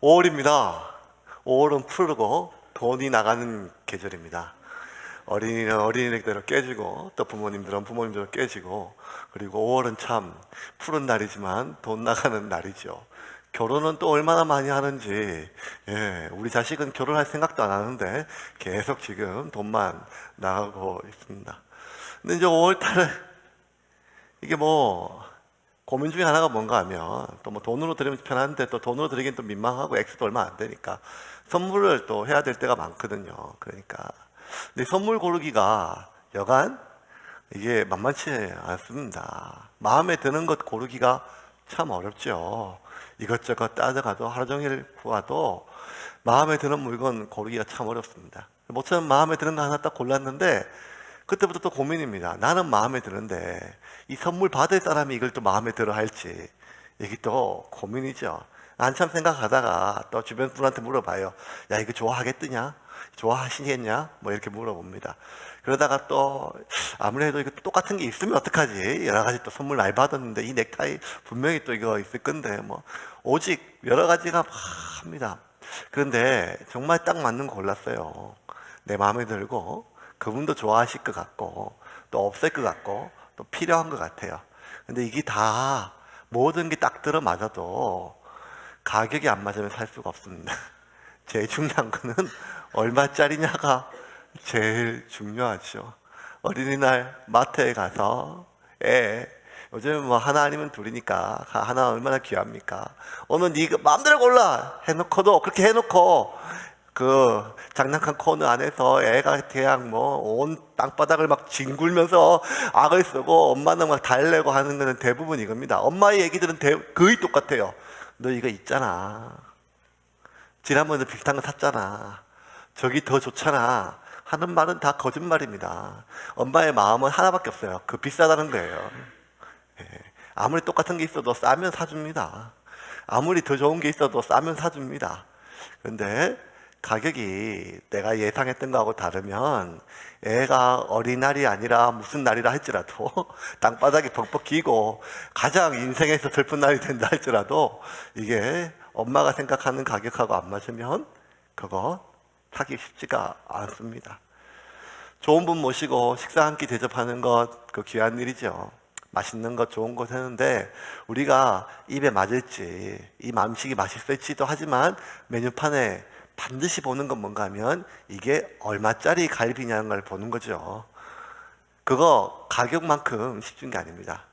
5월입니다. 5월은 푸르고 돈이 나가는 계절입니다. 어린이는 어린이대로 깨지고 또 부모님들은 부모님대로 깨지고, 그리고 5월은 참 푸른 날이지만 돈 나가는 날이죠. 결혼은 또 얼마나 많이 하는지, 우리 자식은 결혼할 생각도 안 하는데 계속 지금 돈만 나가고 있습니다. 근데 이제 5월 달에 이게 고민 중에 하나가 뭔가 하면, 또 돈으로 드리면 편한데 또 돈으로 드리긴 또 민망하고 액수도 얼마 안 되니까 선물을 또 해야 될 때가 많거든요. 그러니까 근데 선물 고르기가 여간 이게 만만치 않습니다. 마음에 드는 것 고르기가 참 어렵죠. 이것저것 따져가도 하루 종일 보아도 마음에 드는 물건 고르기가 참 어렵습니다. 모처럼 마음에 드는 거 하나 딱 골랐는데 그때부터 또 고민입니다. 나는 마음에 드는데 이 선물 받을 사람이 이걸 또 마음에 들어 할지, 이게 또 고민이죠. 한참 생각하다가 또 주변 분한테 물어봐요. 야, 이거 좋아하겠느냐? 좋아하시겠냐? 이렇게 물어봅니다. 그러다가 또 아무래도 이거 똑같은 게 있으면 어떡하지? 여러 가지 또 선물 많이 받았는데 이 넥타이 분명히 또 이거 있을 건데 오직 여러 가지가 합니다. 그런데 정말 딱 맞는 거 골랐어요. 내 마음에 들고 그분도 좋아하실 것 같고 또 없을 것 같고 또 필요한 것 같아요. 근데 이게 다 모든 게 딱 들어맞아도 가격이 안 맞으면 살 수가 없습니다. 제일 중요한 거는 얼마짜리냐가 제일 중요하죠. 어린이날 마트에 가서 요즘 하나 아니면 둘이니까 하나 얼마나 귀합니까? 오늘 네가 마음대로 골라 해놓고도, 그렇게 해놓고 그 장난감 코너 안에서 애가 그냥 온 땅바닥을 막 뒹굴면서 악을 쓰고 엄마는 막 달래고 하는 거는 대부분 이겁니다. 엄마의 얘기들은 거의 똑같아요. 너 이거 있잖아, 지난번에도 비슷한 거 샀잖아, 저기 더 좋잖아 하는 말은 다 거짓말입니다. 엄마의 마음은 하나밖에 없어요. 그 비싸다는 거예요. 아무리 똑같은 게 있어도 싸면 사줍니다. 아무리 더 좋은 게 있어도 싸면 사줍니다. 그런데 가격이 내가 예상했던 거하고 다르면 애가 어린날이 아니라 무슨 날이라 할지라도 땅바닥에 벅벅 기고 가장 인생에서 슬픈 날이 된다 할지라도 이게 엄마가 생각하는 가격하고 안 맞으면 그거 사기 쉽지가 않습니다. 좋은 분 모시고 식사 한 끼 대접하는 것, 그 귀한 일이죠. 맛있는 것, 좋은 것 하는데 우리가 입에 맞을지, 이 음식이 맛있을지도 하지만 메뉴판에 반드시 보는 건 뭔가 하면 이게 얼마짜리 갈비냐는 걸 보는 거죠. 그거 가격만큼 쉽은 게 아닙니다.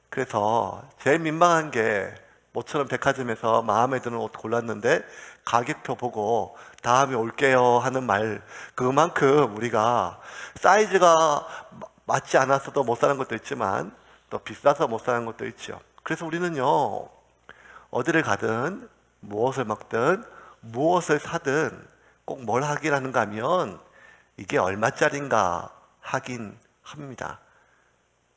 그래서 제일 민망한 게 모처럼 백화점에서 마음에 드는 옷 골랐는데 가격표 보고 다음에 올게요 하는 말, 그만큼 우리가 사이즈가 맞지 않았어도 못 사는 것도 있지만 또 비싸서 못 사는 것도 있죠. 그래서 우리는요, 어디를 가든 무엇을 먹든 무엇을 사든 꼭 뭘 확인하는가 하면 이게 얼마짜린가 확인합니다.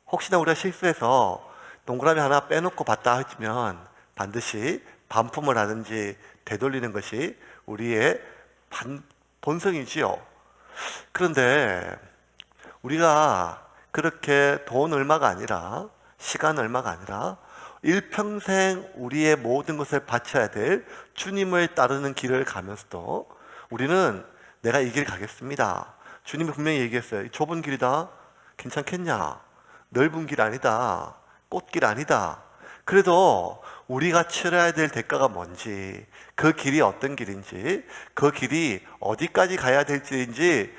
혹시나 우리가 실수해서 동그라미 하나 빼놓고 봤다 하면 반드시 반품을 하든지 되돌리는 것이 우리의 본성이지요. 그런데 우리가 그렇게 돈 얼마가 아니라, 시간 얼마가 아니라 일평생 우리의 모든 것을 바쳐야 될 주님을 따르는 길을 가면서도 우리는 내가 이 길 가겠습니다. 주님이 분명히 얘기했어요. 좁은 길이다. 괜찮겠냐? 넓은 길 아니다. 꽃길 아니다. 그래도 우리가 치러야 될 대가가 뭔지, 그 길이 어떤 길인지, 그 길이 어디까지 가야 될지인지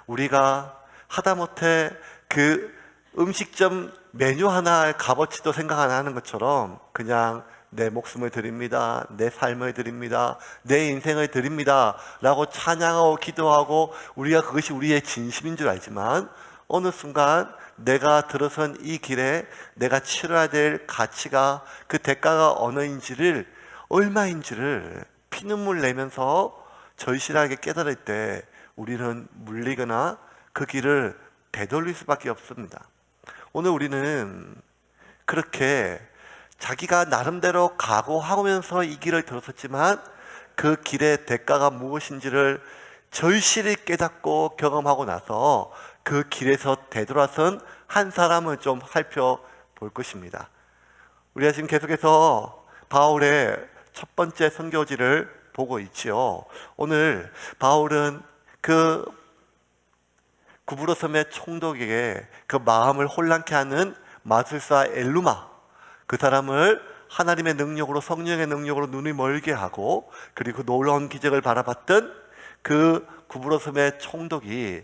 우리가 하다못해 그 음식점 메뉴 하나 값어치도 생각 안 하는 것처럼 그냥 내 목숨을 드립니다, 내 삶을 드립니다, 내 인생을 드립니다 라고 찬양하고 기도하고 우리가 그것이 우리의 진심인 줄 알지만 어느 순간 내가 들어선 이 길에 내가 치러야 될 가치가, 그 대가가 얼마인지를 피눈물 내면서 절실하게 깨달을 때 우리는 물리거나 그 길을 되돌릴 수밖에 없습니다. 오늘 우리는 그렇게 자기가 나름대로 각오하면서 이 길을 들어섰지만 그 길의 대가가 무엇인지를 절실히 깨닫고 경험하고 나서 그 길에서 되돌아선 한 사람을 좀 살펴볼 것입니다. 우리가 지금 계속해서 바울의 첫 번째 선교지를 보고 있지요. 오늘 바울은 그 구브로 섬의 총독에게 그 마음을 혼란케 하는 마술사 엘루마, 그 사람을 하나님의 능력으로, 성령의 능력으로 눈이 멀게 하고, 그리고 놀라운 기적을 바라봤던 그 구브로 섬의 총독이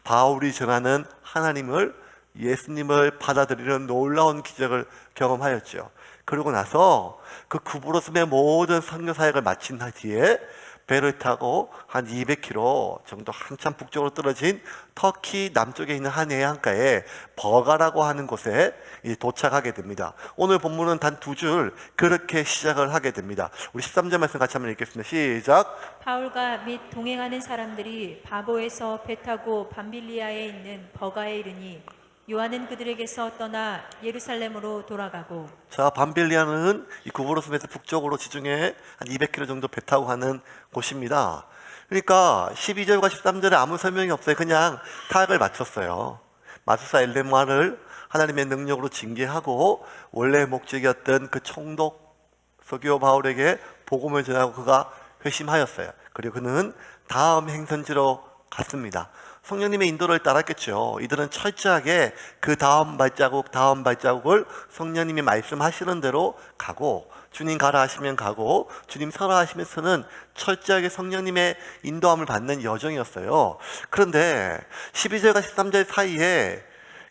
바울이 전하는 하나님을, 예수님을 받아들이는 놀라운 기적을 경험하였죠. 그러고 나서 그 구브로 섬의 모든 선교 사역을 마친 뒤에 배를 타고 한 200km 정도 한참 북쪽으로 떨어진 터키 남쪽에 있는 한 해안가에 버가라고 하는 곳에 도착하게 됩니다. 오늘 본문은 단 2줄 그렇게 시작을 하게 됩니다. 우리 13절 말씀 같이 한번 읽겠습니다. 시작. 바울과 및 동행하는 사람들이 바보에서 배 타고 밤빌리아에 있는 버가에 이르니 요한은 그들에게서 떠나 예루살렘으로 돌아가고. 자, 밤빌리아는 이 구브로 섬에서 북쪽으로 지중해 한 200km 정도 배 타고 가는 곳입니다. 그러니까 12절과 13절에 아무 설명이 없어요. 그냥 사역을 마쳤어요. 마술사 엘레마를 하나님의 능력으로 징계하고 원래 목적이었던 그 총독 서기오 바울에게 복음을 전하고 그가 회심하였어요. 그리고 그는 다음 행선지로 갔습니다. 성령님의 인도를 따랐겠죠. 이들은 철저하게 그 다음 발자국을 성령님이 말씀하시는 대로 가고, 주님 가라 하시면 가고, 주님 서라 하시면서는 철저하게 성령님의 인도함을 받는 여정이었어요. 그런데 12절과 13절 사이에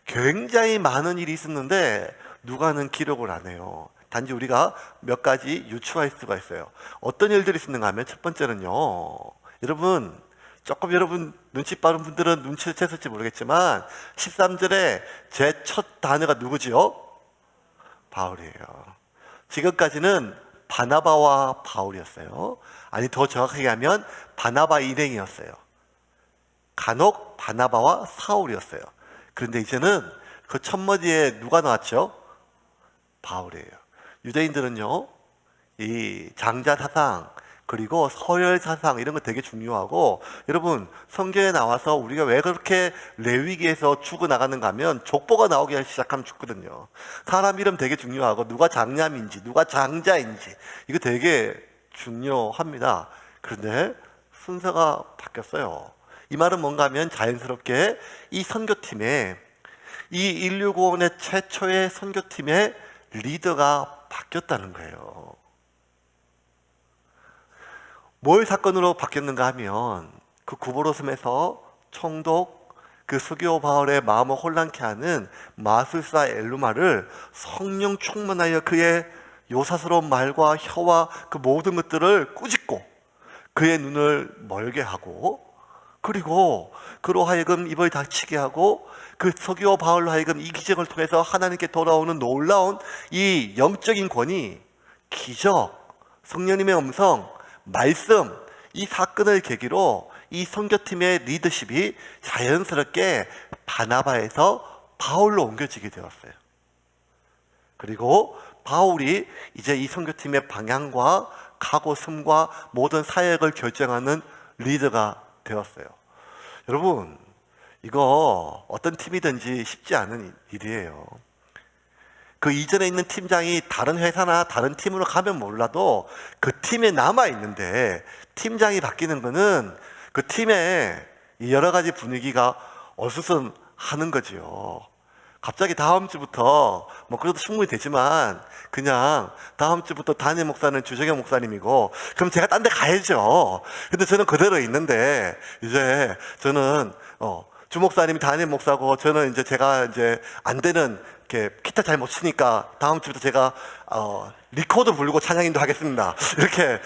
굉장히 많은 일이 있었는데 누가는 기록을 안 해요. 단지 우리가 몇 가지 유추할 수가 있어요. 어떤 일들이 있었는가 하면, 첫 번째는요, 여러분 눈치 빠른 분들은 눈치를 챘을지 모르겠지만 13절에 제 첫 단어가 누구지요? 바울이에요. 지금까지는 바나바와 바울이었어요. 아니, 더 정확하게 하면 바나바 일행이었어요. 간혹 바나바와 사울이었어요. 그런데 이제는 그 첫머리에 누가 나왔죠? 바울이에요. 유대인들은요, 이 장자 사상, 그리고 서열 사상, 이런 거 되게 중요하고, 여러분 성경에 나와서 우리가 왜 그렇게 레위기에서 죽어나가는가 하면 족보가 나오기 시작하면 죽거든요. 사람 이름 되게 중요하고, 누가 장남인지 누가 장자인지 이거 되게 중요합니다. 그런데 순서가 바뀌었어요. 이 말은 뭔가 하면 자연스럽게 이 선교팀에, 이 인류구원의 최초의 선교팀의 리더가 바뀌었다는 거예요. 뭘 사건으로 바뀌었는가 하면, 그 구브로 섬에서 총독 그 서기오 바울의 마음을 혼란케 하는 마술사 엘루마를 성령 충만하여 그의 요사스러운 말과 혀와 그 모든 것들을 꾸짖고 그의 눈을 멀게 하고, 그리고 그로 하여금 입을 닥치게 하고, 그 서기오 바울로 하여금 이 기적을 통해서 하나님께 돌아오는 놀라운 이 영적인 권위, 기적, 성령님의 음성, 말씀, 이 사건을 계기로 이 선교팀의 리더십이 자연스럽게 바나바에서 바울로 옮겨지게 되었어요. 그리고 바울이 이제 이 선교팀의 방향과 각오, 섬과 모든 사역을 결정하는 리더가 되었어요. 여러분, 이거 어떤 팀이든지 쉽지 않은 일이에요. 그 이전에 있는 팀장이 다른 회사나 다른 팀으로 가면 몰라도 그 팀에 남아있는데, 팀장이 바뀌는 거는 그 팀의 여러 가지 분위기가 어수선하는 거지요. 갑자기 다음 주부터, 뭐 그래도 충분히 되지만, 그냥 다음 주부터 담임 목사는 주정현 목사님이고, 그럼 제가 딴 데 가야죠. 근데 저는 그대로 있는데, 이제 저는 주 목사님이 담임 목사고, 저는 이제 제가 이제 안 되는, 이렇게 기타 잘 못 치니까 다음 주부터 제가 리코더 부르고 찬양인도 하겠습니다. 이렇게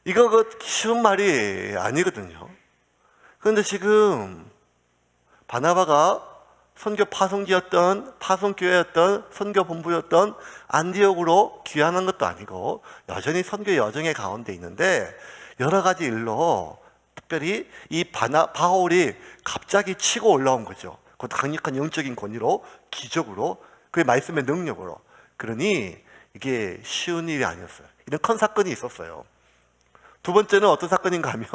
이거 쉬운 말이 아니거든요. 그런데 지금 바나바가 선교 파송지였던, 파송교회였던, 선교본부였던 안디옥으로 귀환한 것도 아니고 여전히 선교 여정의 가운데 있는데, 여러 가지 일로 특별히 이 바울이 갑자기 치고 올라온 거죠. 그 강력한 영적인 권위로, 기적으로, 그의 말씀의 능력으로. 그러니 이게 쉬운 일이 아니었어요. 이런 큰 사건이 있었어요. 두 번째는 어떤 사건인가 하면,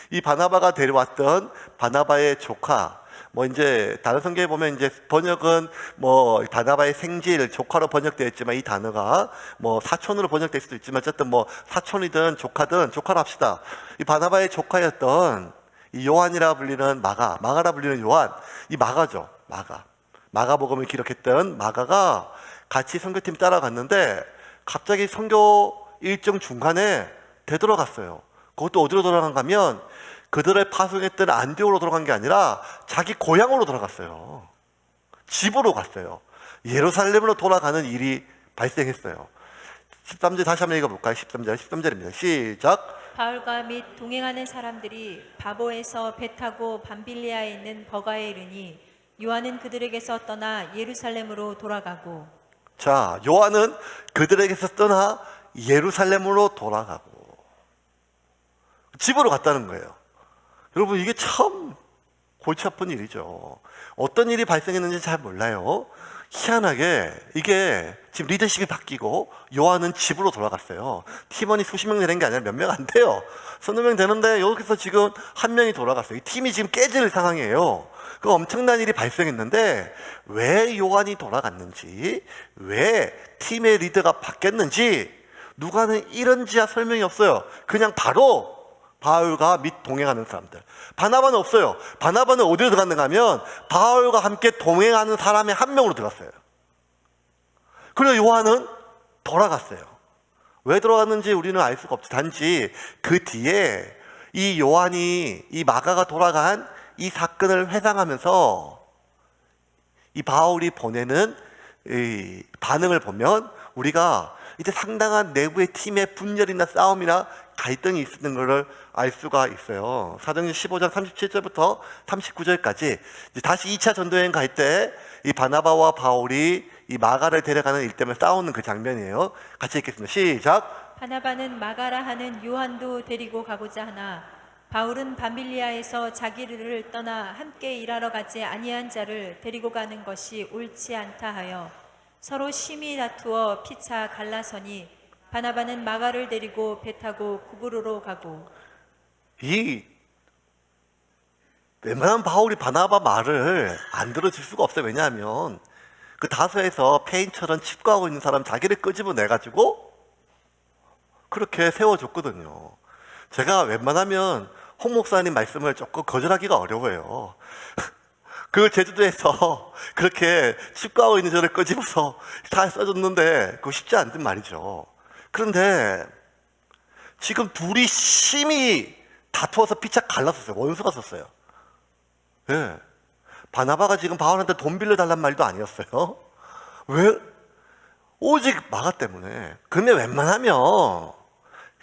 이 바나바가 데려왔던 바나바의 조카, 뭐 이제 다른 성경에 보면 이제 번역은 뭐 바나바의 생질 조카로 번역되어 있지만 이 단어가 뭐 사촌으로 번역될 수도 있지만 어쨌든 뭐 사촌이든 조카든 조카로 합시다. 이 바나바의 조카였던 이 요한이라 불리는 마가라 불리는 요한, 이 마가죠. 마가복음을 기록했던 마가가 같이 선교팀 따라갔는데 갑자기 선교 일정 중간에 되돌아갔어요. 그것도 어디로 돌아간가 하면 그들을 파송했던 안디옥으로 돌아간 게 아니라 자기 고향으로 돌아갔어요. 집으로 갔어요. 예루살렘으로 돌아가는 일이 발생했어요. 13절 다시 한번 읽어볼까요? 13절입니다. 시작. 바울과 및 동행하는 사람들이 바보에서 배 타고 밤빌리아에 있는 버가에 이르니 요한은 그들에게서 떠나 예루살렘으로 돌아가고. 자, 요한은 그들에게서 떠나 예루살렘으로 돌아가고 집으로 갔다는 거예요. 여러분, 이게 참 골치 아픈 일이죠. 어떤 일이 발생했는지 잘 몰라요. 희한하게 이게 지금 리더십이 바뀌고 요한은 집으로 돌아갔어요. 팀원이 수십 명 되는 게 아니라 몇 명 안 돼요. 서너 명 되는데 여기서 지금 한 명이 돌아갔어요. 이 팀이 지금 깨질 상황이에요. 그 엄청난 일이 발생했는데 왜 요한이 돌아갔는지, 왜 팀의 리더가 바뀌었는지 누가는 이런지야 설명이 없어요. 그냥 바로 바울과 및 동행하는 사람들. 바나바는 없어요. 바나바는 어디로 들어갔는가 하면 바울과 함께 동행하는 사람의 한 명으로 들어갔어요. 그리고 요한은 돌아갔어요. 왜 돌아갔는지 우리는 알 수가 없죠. 단지 그 뒤에 이 요한이, 이 마가가 돌아간 이 사건을 회상하면서 이 바울이 보내는 이 반응을 보면 우리가 이제 상당한 내부의 팀의 분열이나 싸움이나 갈등이 있었던 것을 알 수가 있어요. 사도행전 15장 37절부터 39절까지 다시 2차 전도여행 갈 때 이 바나바와 바울이 이 마가를 데려가는 일 때문에 싸우는 그 장면이에요. 같이 읽겠습니다. 시작. 바나바는 마가라 하는 요한도 데리고 가고자 하나 바울은 밤빌리아에서 자기를 떠나 함께 일하러 가지 아니한 자를 데리고 가는 것이 옳지 않다 하여 서로 심히 다투어 피차 갈라서니 바나바는 마가를 데리고 배 타고 구브로로 가고. 이 웬만한 바울이 바나바 말을 안 들어줄 수가 없어요. 왜냐하면 그 다소에서 페인처럼 칩거하고 있는 사람 자기를 끄집어내가지고 그렇게 세워줬거든요. 제가 웬만하면 홍 목사님 말씀을 조금 거절하기가 어려워요. 그 제주도에서 그렇게 칩거하고 있는 저를 끄집어서 다 써줬는데 그거 쉽지 않단 말이죠. 그런데 지금 둘이 심히 다투어서 피차 갈랐었어요. 원수가 썼어요. 예. 바나바가 지금 바울한테 돈 빌려달란 말도 아니었어요. 왜? 오직 마가 때문에. 그러면 웬만하면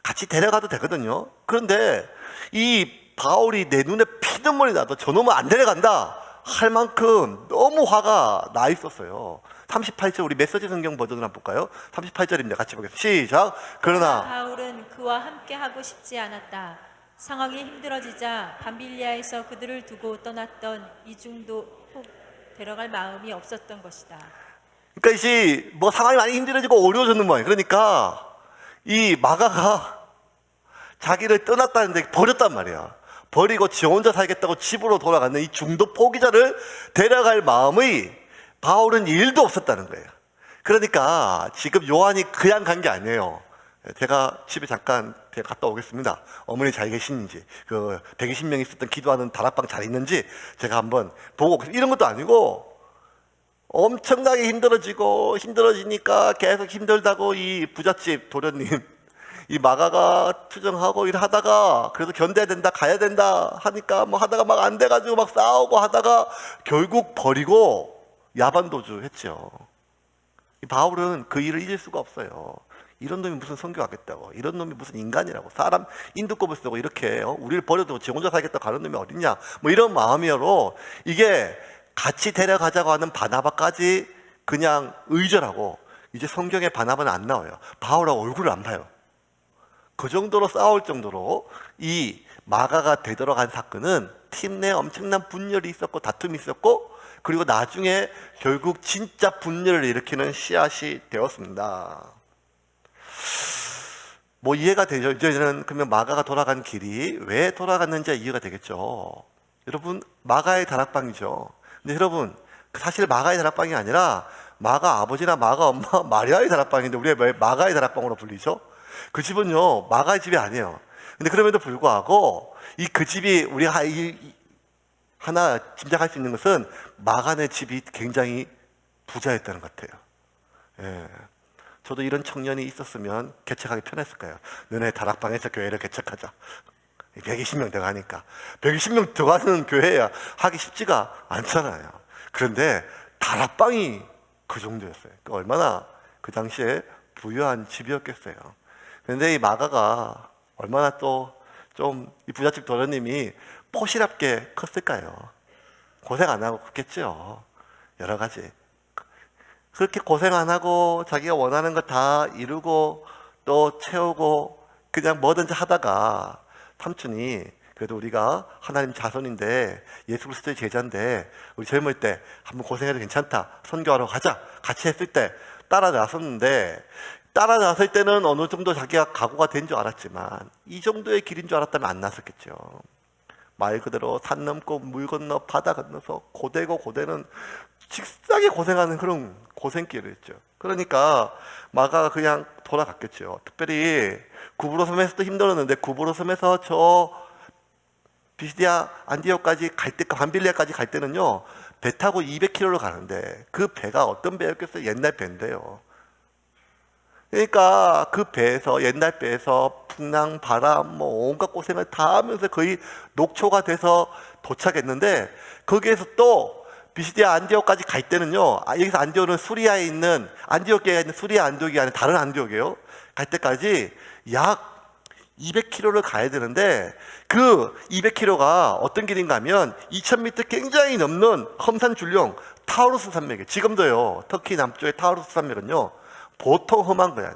같이 데려가도 되거든요. 그런데 이 바울이 내 눈에 피눈물이 나도 저놈은 안 데려간다 할 만큼 너무 화가 나 있었어요. 38절 우리 메시지 성경 버전을 한번 볼까요? 38절입니다. 같이 보겠습니다. 시작. 그러나 바울은 그와 함께 하고 싶지 않았다. 상황이 힘들어지자 밤빌리아에서 그들을 두고 떠났던 이중도 혹 데려갈 마음이 없었던 것이다. 그러니까 이제 뭐 상황이 많이 힘들어지고 어려워졌는 모양. 그러니까 이 마가가 자기를 떠났다는데 버렸단 말이야. 버리고 지 혼자 살겠다고 집으로 돌아가는 이 중도 포기자를 데려갈 마음의 바울은 일도 없었다는 거예요. 그러니까 지금 요한이 그냥 간 게 아니에요. 제가 집에 잠깐 갔다 오겠습니다. 어머니 잘 계시는지, 그 120명 있었던 기도하는 다락방 잘 있는지 제가 한번 보고 오겠습니다. 이런 것도 아니고 엄청나게 힘들어지니까 계속 힘들다고 이 부잣집 도련님, 이 마가가 투정하고 일하다가 그래도 견뎌야 된다, 가야 된다 하니까 뭐 하다가 막 안 돼가지고 막 싸우고 하다가 결국 버리고 야반도주 했죠. 이 바울은 그 일을 잊을 수가 없어요. 이런 놈이 무슨 선교하겠다고, 이런 놈이 무슨 인간이라고, 사람 인두껍을 쓰고 이렇게 우리를 버려두고 지 혼자 살겠다고 가는 놈이 어딨냐, 뭐 이런 마음이로 이게 같이 데려가자고 하는 바나바까지 그냥 의절하고 이제 성경에 바나바는 안 나와요. 바울하고 얼굴을 안 봐요. 그 정도로 싸울 정도로 이 마가가 되돌아간 사건은 팀 내에 엄청난 분열이 있었고 다툼이 있었고 그리고 나중에 결국 진짜 분열을 일으키는 씨앗이 되었습니다. 뭐 이해가 되죠? 이제는 그러면 마가가 돌아간 길이 왜 돌아갔는지 이해가 되겠죠. 여러분, 마가의 다락방이죠. 근데 여러분, 사실 마가의 다락방이 아니라 마가 아버지나 마가 엄마 마리아의 다락방인데 우리가 왜 마가의 다락방으로 불리죠? 그 집은요 마가의 집이 아니에요. 근데 그럼에도 불구하고 그 집이 우리가 하나 짐작할 수 있는 것은 마가네 집이 굉장히 부자였다는 것 같아요. 예. 저도 이런 청년이 있었으면 개척하기 편했을 거예요. 너네 다락방에서 교회를 개척하자. 120명 들어가니까 120명 들어가는 교회야 하기 쉽지가 않잖아요. 그런데 다락방이 그 정도였어요. 얼마나 그 당시에 부유한 집이었겠어요. 그런데 이 마가가 얼마나 또 좀 이 부잣집 도련님이 포시랍게 컸을까요? 고생 안 하고 컸겠죠. 여러 가지. 그렇게 고생 안 하고 자기가 원하는 거 다 이루고 또 채우고 그냥 뭐든지 하다가 삼촌이 그래도 우리가 하나님 자손인데 예수 그리스도의 제자인데 우리 젊을 때 한번 고생해도 괜찮다. 선교하러 가자. 같이 했을 때 따라 나섰는데 따라 나설 때는 어느 정도 자기가 각오가 된 줄 알았지만 이 정도의 길인 줄 알았다면 안 나섰겠죠. 말 그대로 산 넘고 물 건너 바다 건너서 고되고 고되는 직사게 고생하는 그런 고생길이었죠. 그러니까 마가가 그냥 돌아갔겠죠. 특별히 구브로 섬에서도 힘들었는데 구브로 섬에서 저 비시디아 안디옥까지 갈 때, 밤빌리아까지 갈 때는요 배 타고 200km를 가는데 그 배가 어떤 배였겠어요? 옛날 배인데요. 그러니까 그 배에서 옛날 배에서 풍랑, 바람, 뭐 온갖 고생을 다 하면서 거의 녹초가 돼서 도착했는데 거기에서 또 비시디아 안디옥까지 갈 때는요 여기서 안디옥은 수리아에 있는 안디옥에 있는 수리아 안디옥이 아니라 다른 안디옥이에요. 갈 때까지 약 200km를 가야 되는데 그 200km가 어떤 길인가 하면 2000m 굉장히 넘는 험산 줄령 타우루스 산맥이에요. 지금도요 터키 남쪽의 타우루스 산맥은요 보통 험한 거야.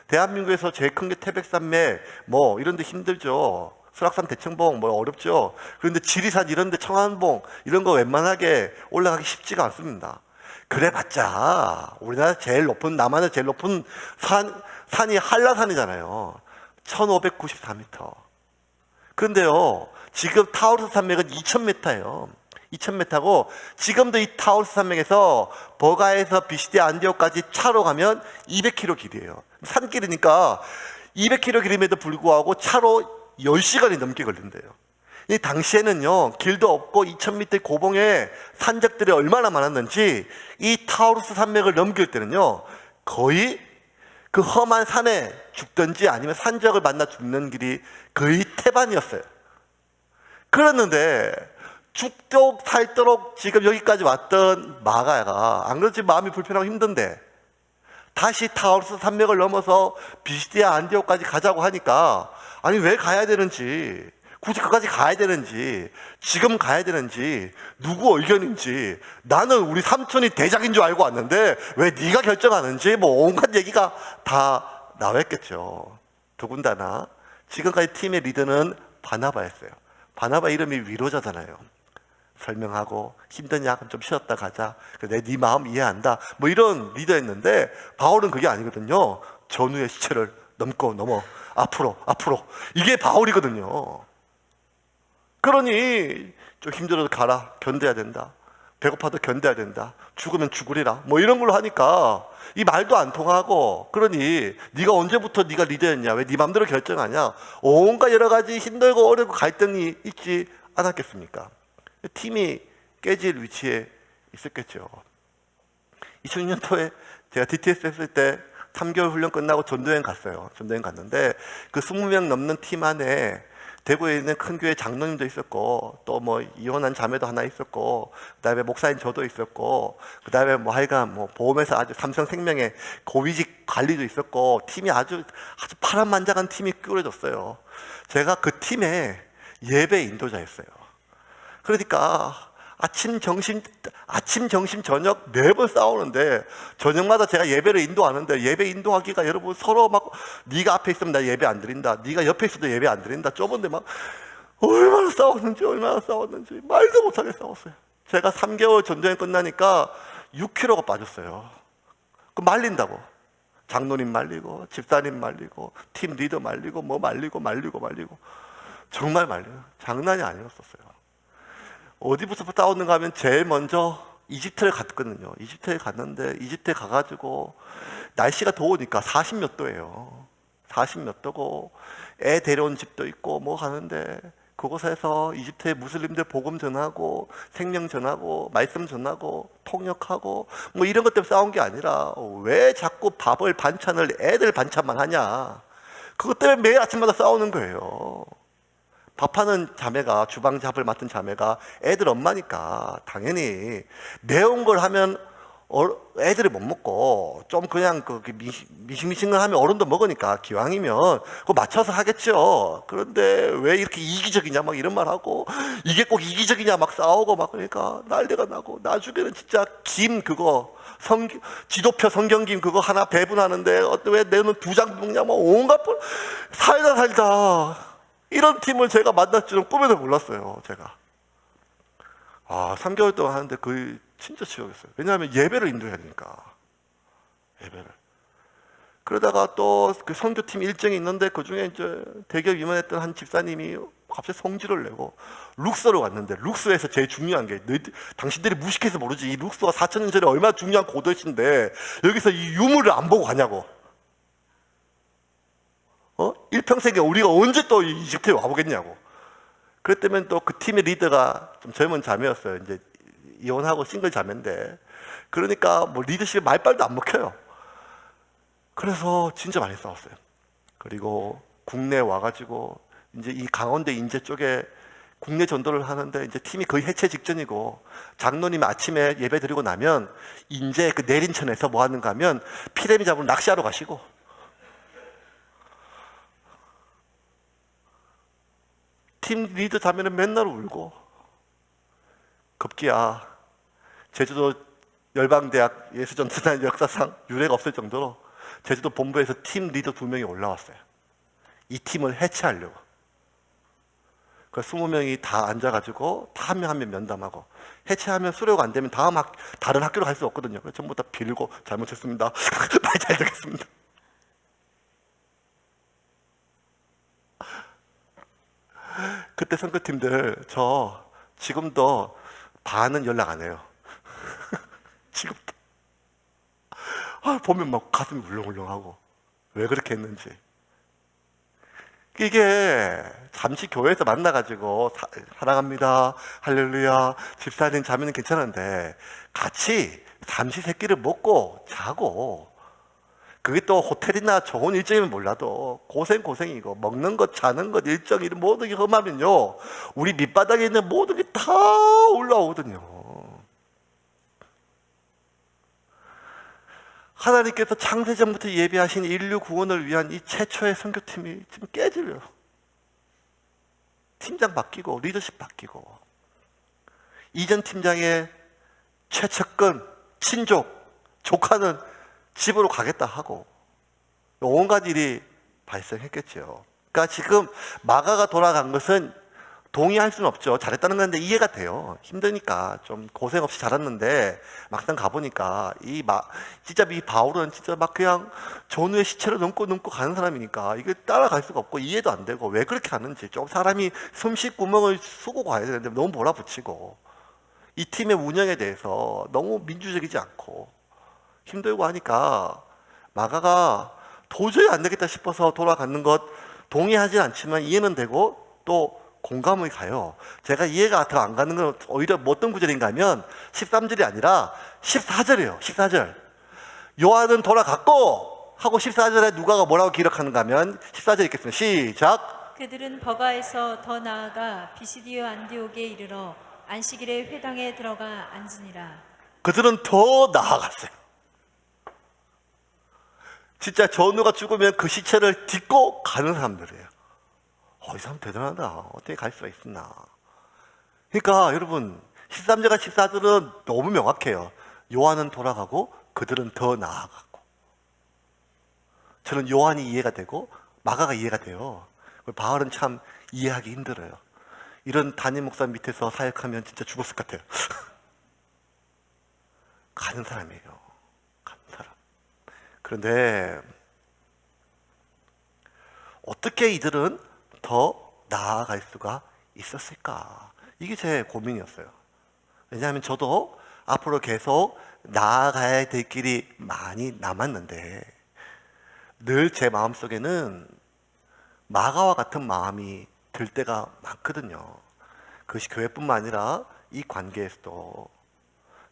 대한민국에서 제일 큰 게 태백산맥 뭐 이런 데 힘들죠. 수락산 대청봉 뭐 어렵죠. 그런데 지리산 이런 데 청안봉 이런 거 웬만하게 올라가기 쉽지가 않습니다. 그래봤자 우리나라 제일 높은 남한의 제일 높은 산이 한라산이잖아요. 1594m. 그런데요 지금 타우루스 산맥은 2000m예요. 2000m고 지금도 이 타우루스 산맥에서 버가에서 비시디아 안디옥까지 차로 가면 200km 길이에요. 산길이니까 200km 길임에도 불구하고 차로 10시간이 넘게 걸린대요. 이 당시에는요 길도 없고 2000m 고봉에 산적들이 얼마나 많았는지 이 타우루스 산맥을 넘길 때는요 거의 그 험한 산에 죽든지 아니면 산적을 만나 죽는 길이 거의 태반이었어요. 그랬는데 죽도록 살도록 지금 여기까지 왔던 마가가 안 그렇지 마음이 불편하고 힘든데 다시 타우루스 산맥을 넘어서 비시디아 안디옥까지 가자고 하니까 아니 왜 가야 되는지 굳이 그까지 가야 되는지 지금 가야 되는지 누구 의견인지 나는 우리 삼촌이 대장인 줄 알고 왔는데 왜 네가 결정하는지 뭐 온갖 얘기가 다 나왔겠죠. 더군다나 지금까지 팀의 리더는 바나바였어요. 바나바 이름이 위로자잖아요. 설명하고 힘드냐 좀 쉬었다 가자. 내 네 마음 이해한다. 뭐 이런 리더였는데 바울은 그게 아니거든요. 전우의 시체를 넘어 앞으로 이게 바울이거든요. 그러니 좀 힘들어도 가라. 견뎌야 된다. 배고파도 견뎌야 된다. 죽으면 죽으리라. 뭐 이런 걸로 하니까 이 말도 안 통하고 그러니 네가 언제부터 네가 리더였냐? 왜 네 마음대로 결정하냐? 온갖 여러 가지 힘들고 어렵고 갈등이 있지 않았겠습니까? 팀이 깨질 위치에 있었겠죠. 2006년도에 제가 DTS 했을 때 3개월 훈련 끝나고 전도여행 갔어요. 전도여행 갔는데 그 20명 넘는 팀 안에 대구에 있는 큰 교회 장로님도 있었고 또 뭐 이혼한 자매도 하나 있었고 그다음에 목사님 저도 있었고 그다음에 뭐 하여간 뭐 보험회사 아주 삼성생명의 고위직 관리도 있었고 팀이 아주 파란만장한 팀이 꾸려졌어요. 제가 그 팀의 예배 인도자였어요. 그러니까 아침, 점심, 저녁 4번 싸우는데 저녁마다 제가 예배를 인도하는데 예배 인도하기가 여러분 서로 막 네가 앞에 있으면 나 예배 안 드린다. 네가 옆에 있어도 예배 안 드린다. 좁은데 막 얼마나 싸웠는지 말도 못하게 싸웠어요. 제가 3개월 전쟁이 끝나니까 6kg가 빠졌어요. 그 말린다고. 장로님 말리고 집사님 말리고 팀 리더 말리고 뭐 말리고 정말 말려요. 장난이 아니었었어요. 어디부터 싸우는가 하면 제일 먼저 이집트를 갔거든요. 이집트에 갔는데 이집트에 가가지고 날씨가 더우니까 40 몇 도예요. 40 몇 도고 애 데려온 집도 있고 뭐 하는데 그곳에서 이집트의 무슬림들 복음 전하고 생명 전하고 말씀 전하고 통역하고 뭐 이런 것 때문에 싸운 게 아니라 왜 자꾸 밥을 반찬을 애들 반찬만 하냐, 그것 때문에 매일 아침마다 싸우는 거예요. 밥하는 자매가, 주방 잡을 맡은 자매가 애들 엄마니까 당연히 매운 걸 하면 애들이 못 먹고 좀 그냥 미싱미싱을 하면 어른도 먹으니까 기왕이면 그거 맞춰서 하겠죠. 그런데 왜 이렇게 이기적이냐 막 이런 말 하고 이게 꼭 이기적이냐 막 싸우고 막 그러니까 난리가 나고 나중에는 진짜 김 그거 지도표 성경김 그거 하나 배분하는데 왜 너는 2장 먹냐 막 온갖 살다 이런 팀을 제가 만날 줄은 꿈에도 몰랐어요. 제가 3개월 동안 하는데 거의 진짜 지옥이었어요. 왜냐하면 예배를 인도해야 되니까. 예배를. 그러다가 또 그 선교팀 일정이 있는데 그 중에 이제 대기업 임원했던 한 집사님이 갑자기 성질을 내고 룩소로 왔는데, 룩소에서 제일 중요한 게 당신들이 무식해서 모르지 이 룩소가 4,000년 전에 얼마나 중요한 고도시인데 여기서 이 유물을 안 보고 가냐고. 일평생에 우리가 언제 또 이집트에 와보겠냐고. 그랬다면 또 그 팀의 리더가 좀 젊은 자매였어요. 이제 이혼하고 싱글 자매인데, 그러니까 뭐 리더십에 말빨도 안 먹혀요. 그래서 진짜 많이 싸웠어요. 그리고 국내에 와가지고 이제 이 강원도 인제 쪽에 국내 전도를 하는데 이제 팀이 거의 해체 직전이고, 장로님이 아침에 예배 드리고 나면 인제 그 내린천에서 뭐 하는가 하면 피레미 잡으러 낚시하러 가시고, 팀 리더 자매는 맨날 울고, 급기야 제주도 열방대학 예수전투단 역사상 유례가 없을 정도로 제주도 본부에서 팀 리더 2명이 올라왔어요. 이 팀을 해체하려고. 그 20명이 다 앉아가지고 다 한 명 한 명 면담하고, 해체하면 수료가 안 되면 다른 학교로 갈 수 없거든요. 그래서 전부 다 빌고 잘못했습니다. 말 잘 듣겠습니다. 그때 선교팀들 저 지금도 반은 연락 안 해요. 지금도. 보면 막 가슴이 울렁울렁하고 왜 그렇게 했는지. 이게 잠시 교회에서 만나가지고 사랑합니다, 할렐루야, 집사님 자매는 괜찮은데 같이 잠시 새끼를 먹고 자고, 그게 또 호텔이나 좋은 일정이면 몰라도 고생이고 먹는 것, 자는 것, 일정 이런 모든 게 험하면요 우리 밑바닥에 있는 모든 게 다 올라오거든요. 하나님께서 창세전부터 예비하신 인류 구원을 위한 이 최초의 선교팀이 지금 깨질려요. 팀장 바뀌고 리더십 바뀌고, 이전 팀장의 최측근 친족 조카는 집으로 가겠다 하고 온갖 일이 발생했겠죠. 그러니까 지금 마가가 돌아간 것은 동의할 수는 없죠. 잘했다는 건데 이해가 돼요. 힘드니까 좀 고생 없이 잘했는데 막상 가보니까 진짜 이 바울은 진짜 막 그냥 전우의 시체를 넘고 가는 사람이니까 이게 따라갈 수가 없고 이해도 안 되고 왜 그렇게 하는지, 좀 사람이 숨쉴 구멍을 쓰고 가야 되는데 너무 몰아붙이고, 이 팀의 운영에 대해서 너무 민주적이지 않고 힘들고 하니까 마가가 도저히 안 되겠다 싶어서 돌아가는 것 동의하진 않지만 이해는 되고 또 공감이 가요. 제가 이해가 더 안 가는 건 오히려 어떤 구절인가 하면 13절이 아니라 14절이에요. 14절. 요한은 돌아갔고 하고 14절에 누가가 뭐라고 기록하는가 하면 14절 읽겠습니다. 시작. 그들은 버가에서 더 나아가 비시디오 안디옥에 이르러 안식일에 회당에 들어가 앉으니라. 그들은 더 나아갔어요. 진짜 전우가 죽으면 그 시체를 딛고 가는 사람들이에요. 이 사람 대단하다. 어떻게 갈 수가 있었나. 그러니까 여러분 13절과 14절은 너무 명확해요. 요한은 돌아가고 그들은 더 나아가고. 저는 요한이 이해가 되고 마가가 이해가 돼요. 바울은 참 이해하기 힘들어요. 이런 담임 목사 밑에서 사역하면 진짜 죽었을 것 같아요. 가는 사람이에요. 가는 사람. 그런데 어떻게 이들은 더 나아갈 수가 있었을까? 이게 제 고민이었어요. 왜냐하면 저도 앞으로 계속 나아가야 될 길이 많이 남았는데 늘 제 마음속에는 마가와 같은 마음이 들 때가 많거든요. 그것이 교회뿐만 아니라 이 관계에서도,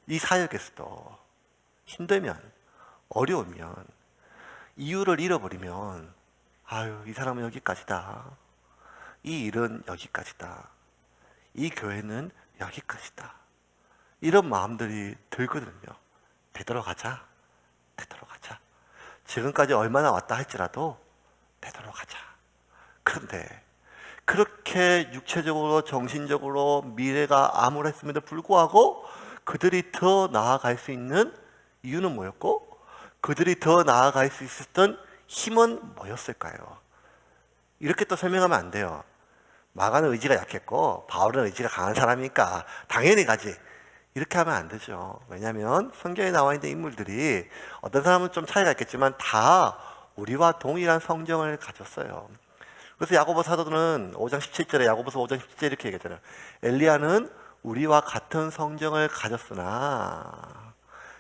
이 사역에서도 힘들면, 어려우면, 이유를 잃어버리면 아유, 이 사람은 여기까지다, 이 일은 여기까지다, 이 교회는 여기까지다, 이런 마음들이 들거든요. 되돌아가자, 되돌아가자. 지금까지 얼마나 왔다 할지라도 되돌아가자. 그런데 그렇게 육체적으로 정신적으로 미래가 암울했음에도 불구하고 그들이 더 나아갈 수 있는 이유는 뭐였고, 그들이 더 나아갈 수 있었던 힘은 뭐였을까요? 이렇게 또 설명하면 안 돼요. 마가는 의지가 약했고 바울은 의지가 강한 사람이니까 당연히 가지, 이렇게 하면 안 되죠. 왜냐하면 성경에 나와 있는 인물들이 어떤 사람은 좀 차이가 있겠지만 다 우리와 동일한 성정을 가졌어요. 그래서 야고보 사도는 5장 17절에, 야고보서 5장 17절에 이렇게 얘기하잖아요. 엘리야는 우리와 같은 성정을 가졌으나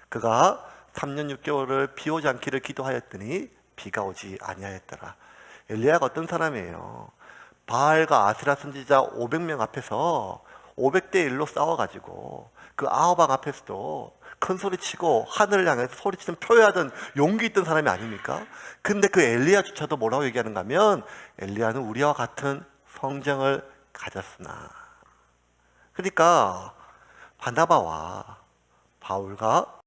그가 3년 6개월을 비 오지 않기를 기도하였더니 비가 오지 아니하였더라. 엘리야가 어떤 사람이에요? 바알과 아스라 선지자 500명 앞에서 500대 1로 싸워가지고 그 아하방 앞에서도 큰 소리 치고 하늘을 향해서 소리치는 표현하던 용기 있던 사람이 아닙니까? 근데 그 엘리야조차도 뭐라고 얘기하는가 하면 엘리야는 우리와 같은 성정을 가졌으나. 그러니까 바나바와 바울과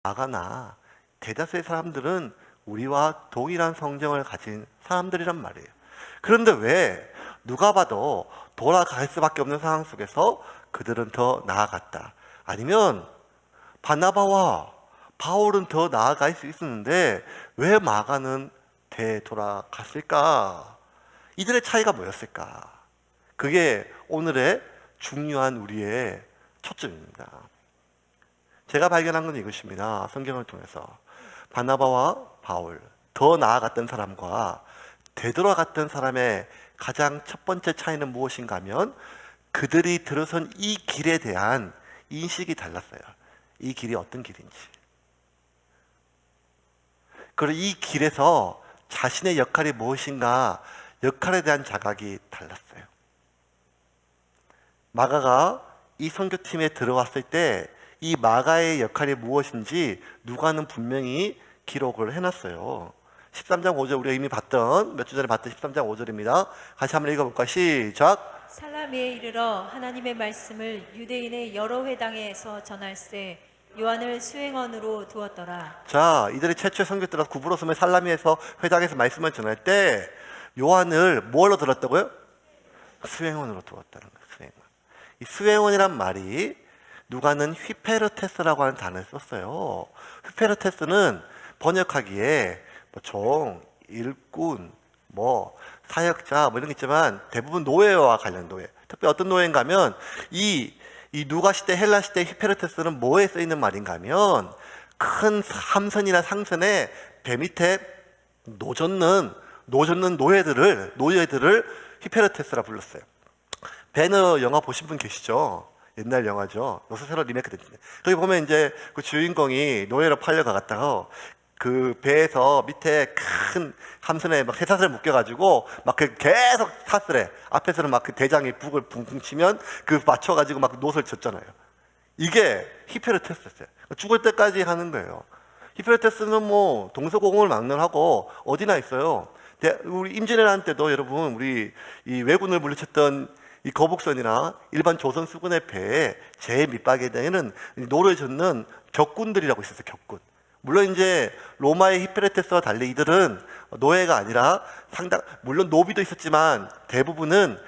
마가나 대다수의 사람들은 우리와 동일한 성정을 가진 사람들이란 말이에요. 그런데 왜 누가 봐도 돌아갈 수밖에 없는 상황 속에서 그들은 더 나아갔다, 아니면 바나바와 바울은 더 나아갈 수 있었는데 왜 마가는 되돌아갔을까? 이들의 차이가 뭐였을까? 그게 오늘의 중요한 우리의 초점입니다. 제가 발견한 건 이것입니다. 성경을 통해서 바나바와 바울, 더 나아갔던 사람과 되돌아갔던 사람의 가장 첫 번째 차이는 무엇인가 하면 그들이 들어선 이 길에 대한 인식이 달랐어요. 이 길이 어떤 길인지, 그리고 이 길에서 자신의 역할이 무엇인가, 역할에 대한 자각이 달랐어요. 마가가 이 선교팀에 들어왔을 때 이 마가의 역할이 무엇인지 누가는 분명히 기록을 해놨어요. 13장 5절, 우리가 이미 봤던, 몇 주 전에 봤던 13장 5절입니다. 같이 한번 읽어볼까요? 시작. 살라미에 이르러 하나님의 말씀을 유대인의 여러 회당에서 전할세 요한을 수행원으로 두었더라. 자, 이들이 최초의 선교 들어서 구부로섬의 살라미에서 회당에서 말씀을 전할 때 요한을 뭐로 들었다고요? 수행원으로 두었다는 거예요. 수행원. 이 수행원이란 말이 누가는 휘페르테스라고 하는 단어를 썼어요. 휘페르테스는 번역하기에 종, 일꾼, 사역자 이런 게 있지만 대부분 노예와 관련 노예. 특히 어떤 노예인가 하면 이 누가 시대, 헬라 시대 휘페르테스는 뭐에 쓰이는 말인가 하면 큰 함선이나 상선에 배 밑에 노젓는 노예들을 휘페르테스라 불렀어요. 배너 영화 보신 분 계시죠? 옛날 영화죠. 요새 새로 리메이크 됐는데 거기 보면 이제 그 주인공이 노예로 팔려가갔다가 그 배에서 밑에 큰 함선에 막 쇠사슬에 묶여가지고 막 계속 탔으래. 앞에서는 막 그 대장이 북을 붕붕 치면 그 맞춰가지고 막 노를 쳤잖아요. 이게 히페르테스였어요. 죽을 때까지 하는 거예요. 히페르테스는 동서고금을 막론하고 어디나 있어요. 우리 임진왜란 때도 여러분, 우리 이 왜군을 물리쳤던 이 거북선이나 일반 조선 수군의 배에 제일 밑바닥에는 노를 젓는 격군들이라고 있었어요. 격군. 물론 이제 로마의 히페르테스와 달리 이들은 노예가 아니라 물론 노비도 있었지만 대부분은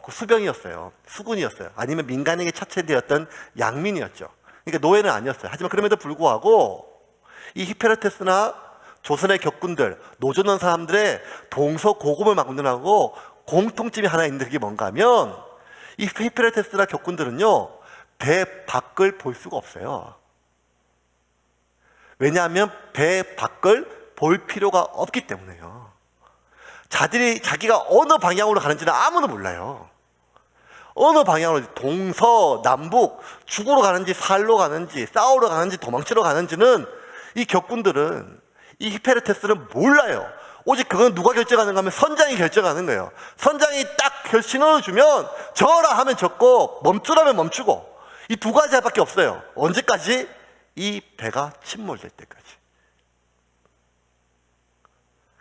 수병이었어요. 수군이었어요. 아니면 민간에게 차체되었던 양민이었죠. 그러니까 노예는 아니었어요. 하지만 그럼에도 불구하고 이 히페르테스나 조선의 격군들, 노젓는 사람들의 동서고금을 막론하고 공통점이 하나 있는 게 뭔가 하면 이 히페르테스나 격군들은요, 배 밖을 볼 수가 없어요. 왜냐하면 배 밖을 볼 필요가 없기 때문에요. 자기가 어느 방향으로 가는지는 아무도 몰라요. 어느 방향으로 동서 남북 죽으러 가는지 살로 가는지 싸우러 가는지 도망치러 가는지는 이 격군들은 이 히페르테스는 몰라요. 오직 그건 누가 결정하는가 하면 선장이 결정하는 거예요. 선장이 딱 신호를 주면 저라 하면 졌고 멈추라면 멈추고 이 두 가지밖에 없어요. 언제까지? 이 배가 침몰될 때까지.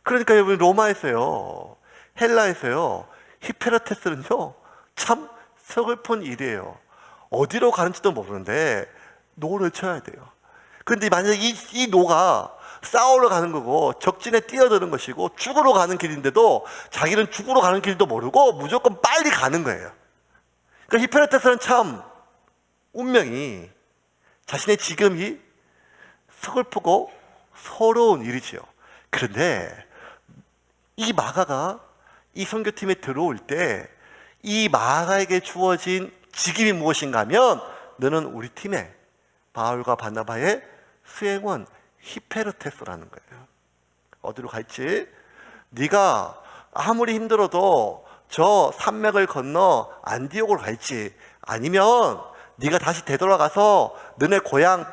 그러니까 여러분 로마에서요, 헬라에서요, 히페르테스는요 참 서글픈 일이에요. 어디로 가는지도 모르는데 노를 쳐야 돼요. 그런데 만약에 이 노가 싸우러 가는 거고 적진에 뛰어드는 것이고 죽으러 가는 길인데도 자기는 죽으러 가는 길도 모르고 무조건 빨리 가는 거예요. 그러니까 히페르테스는 참 운명이 자신의 지금이 서글프고 서러운 일이지요. 그런데 이 마가가 이 선교팀에 들어올 때 이 마가에게 주어진 직임이 무엇인가 하면 너는 우리 팀의 바울과 바나바의 수행원 히페르테스라는 거예요. 어디로 갈지? 네가 아무리 힘들어도 저 산맥을 건너 안디옥으로 갈지 아니면 네가 다시 되돌아가서 너네 고향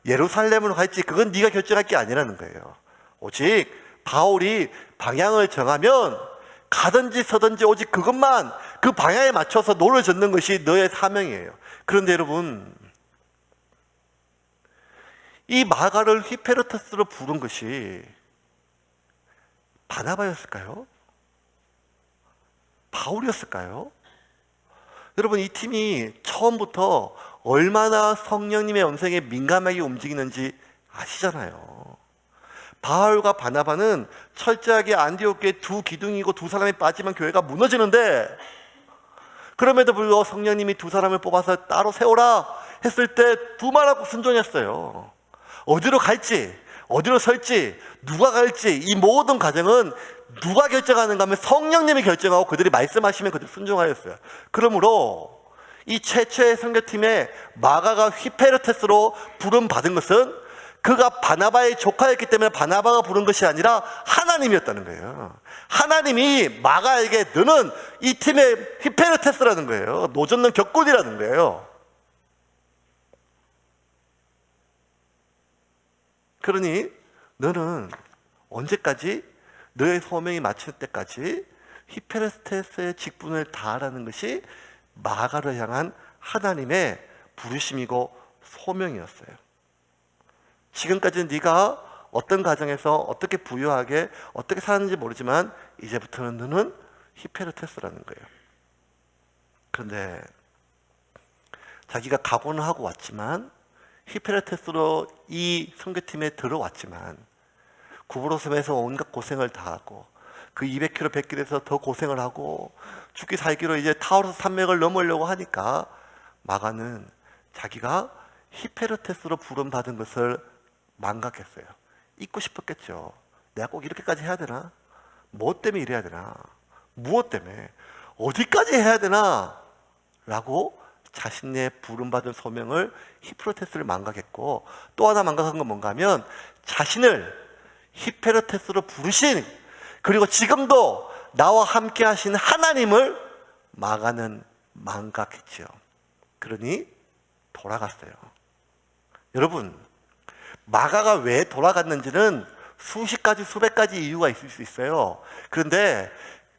예루살렘으로 갈지 그건 네가 결정할 게 아니라는 거예요. 오직 바울이 방향을 정하면 가든지 서든지 오직 그것만 그 방향에 맞춰서 노를 젓는 것이 너의 사명이에요. 그런데 여러분 이 마가를 히페르테스로 부른 것이 바나바였을까요? 바울이었을까요? 여러분 이 팀이 처음부터 얼마나 성령님의 음성에 민감하게 움직이는지 아시잖아요. 바울과 바나바는 철저하게 안디옥교의 두 기둥이고 두 사람이 빠지면 교회가 무너지는데 그럼에도 불구하고 성령님이 두 사람을 뽑아서 따로 세워라 했을 때 두 말하고 순종했어요. 어디로 갈지, 어디로 설지, 누가 갈지 이 모든 과정은 누가 결정하는가 하면 성령님이 결정하고 그들이 말씀하시면 그들이 순종하였어요. 그러므로 이 최초의 선교팀에 마가가 히페르테스로 부름받은 것은 그가 바나바의 조카였기 때문에 바나바가 부른 것이 아니라 하나님이었다는 거예요. 하나님이 마가에게 너는 이 팀의 히페르테스라는 거예요. 노젓는 격군이라는 거예요. 그러니 너는 언제까지 너의 소명이 마칠 때까지 히페르테스의 직분을 다하라는 것이 마가를 향한 하나님의 부르심이고 소명이었어요. 지금까지는 네가 어떤 가정에서 어떻게 부유하게 어떻게 살았는지 모르지만 이제부터는 너는 히페르테스라는 거예요. 그런데 자기가 각오는 하고 왔지만 히페르테스로 이 선교팀에 들어왔지만 구부로섬에서 온갖 고생을 다 하고 그 200km 100km에서 더 고생을 하고 죽기 살기로 이제 타우르스 산맥을 넘으려고 하니까 마가는 자기가 히페르테스로 부름받은 것을 망각했어요. 잊고 싶었겠죠. 내가 꼭 이렇게까지 해야 되나? 뭐 때문에 이래야 되나? 무엇 때문에? 어디까지 해야 되나? 라고 자신의 부름받은 소명을 히페르테스를 망각했고 또 하나 망각한 건 뭔가 하면 자신을 히페르테스로 부르신 그리고 지금도 나와 함께 하신 하나님을 마가는 망각했죠. 그러니 돌아갔어요. 여러분 마가가 왜 돌아갔는지는 수십 가지 수백 가지 이유가 있을 수 있어요. 그런데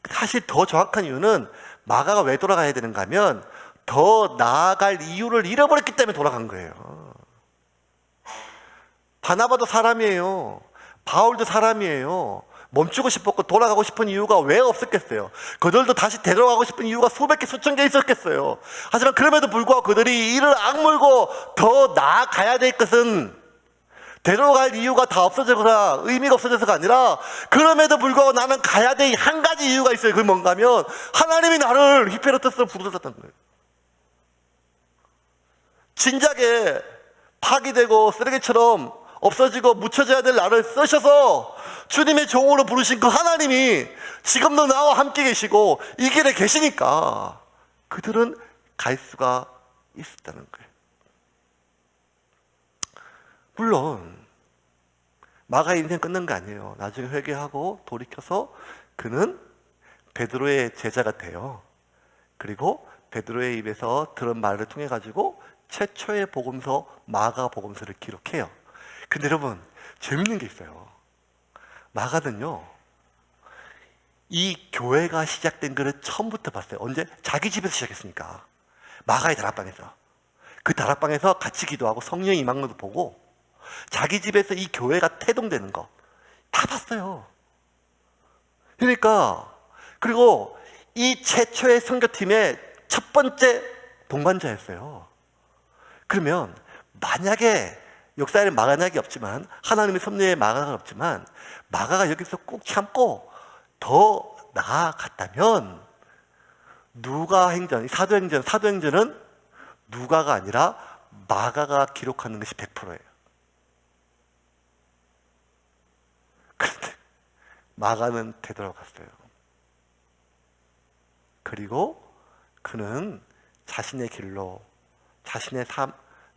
사실 더 정확한 이유는 마가가 왜 돌아가야 되는가 하면 더 나아갈 이유를 잃어버렸기 때문에 돌아간 거예요. 바나바도 사람이에요. 바울도 사람이에요. 멈추고 싶었고 돌아가고 싶은 이유가 왜 없었겠어요? 그들도 다시 되돌아가고 싶은 이유가 수백 개 수천 개 있었겠어요. 하지만 그럼에도 불구하고 그들이 이를 악물고 더 나아가야 될 것은 되돌아갈 이유가 다 없어져서가 의미가 없어져서가 아니라 그럼에도 불구하고 나는 가야 될 한 가지 이유가 있어요. 그게 뭔가 하면 하나님이 나를 히페르테스로 부르셨다는 거예요. 진작에 파기되고 쓰레기처럼 없어지고 묻혀져야 될 나를 쓰셔서 주님의 종으로 부르신 그 하나님이 지금도 나와 함께 계시고 이 길에 계시니까 그들은 갈 수가 있었다는 거예요. 물론 마가의 인생 끝난 거 아니에요. 나중에 회개하고 돌이켜서 그는 베드로의 제자가 돼요. 그리고 베드로의 입에서 들은 말을 통해 가지고 최초의 복음서 마가복음서를 기록해요. 근데 여러분 재밌는 게 있어요. 마가는요, 이 교회가 시작된 글을 처음부터 봤어요. 언제? 자기 집에서 시작했으니까. 마가의 다락방에서. 그 다락방에서 같이 기도하고 성령이 임한 것도 보고 자기 집에서 이 교회가 태동되는 거 다 봤어요. 그러니까, 그리고 이 최초의 선교팀의 첫 번째 동반자였어요. 그러면 만약에 역사에는 마가약이 없지만, 하나님의 섭리에 마가가 없지만, 마가가 여기서 꾹 참고 더 나아갔다면 누가행전, 사도행전은 누가가 아니라 마가가 기록하는 것이 100%예요. 그런데 마가는 되돌아갔어요. 그리고 그는 자신의 길로 자신의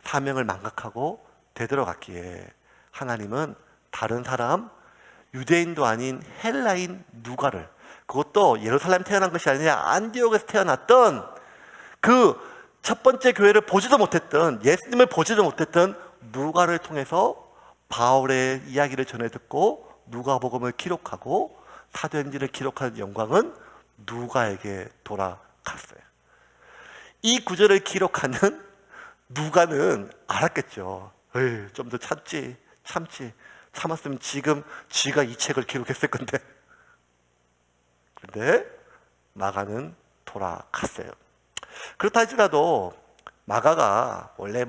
사명을 망각하고 되돌아갔기에 하나님은 다른 사람, 유대인도 아닌 헬라인 누가를, 그것도 예루살렘 태어난 것이 아니라 안디옥에서 태어났던 그 첫 번째 교회를 보지도 못했던, 예수님을 보지도 못했던 누가를 통해서 바울의 이야기를 전해 듣고 누가복음을 기록하고 사도행전을 기록하는 영광은 누가에게 돌아갔어요. 이 구절을 기록하는 누가는 알았겠죠. 좀 더 참았으면 지금 쥐가 이 책을 기록했을 건데. 그런데 마가는 돌아갔어요. 그렇다 할지라도 마가가 원래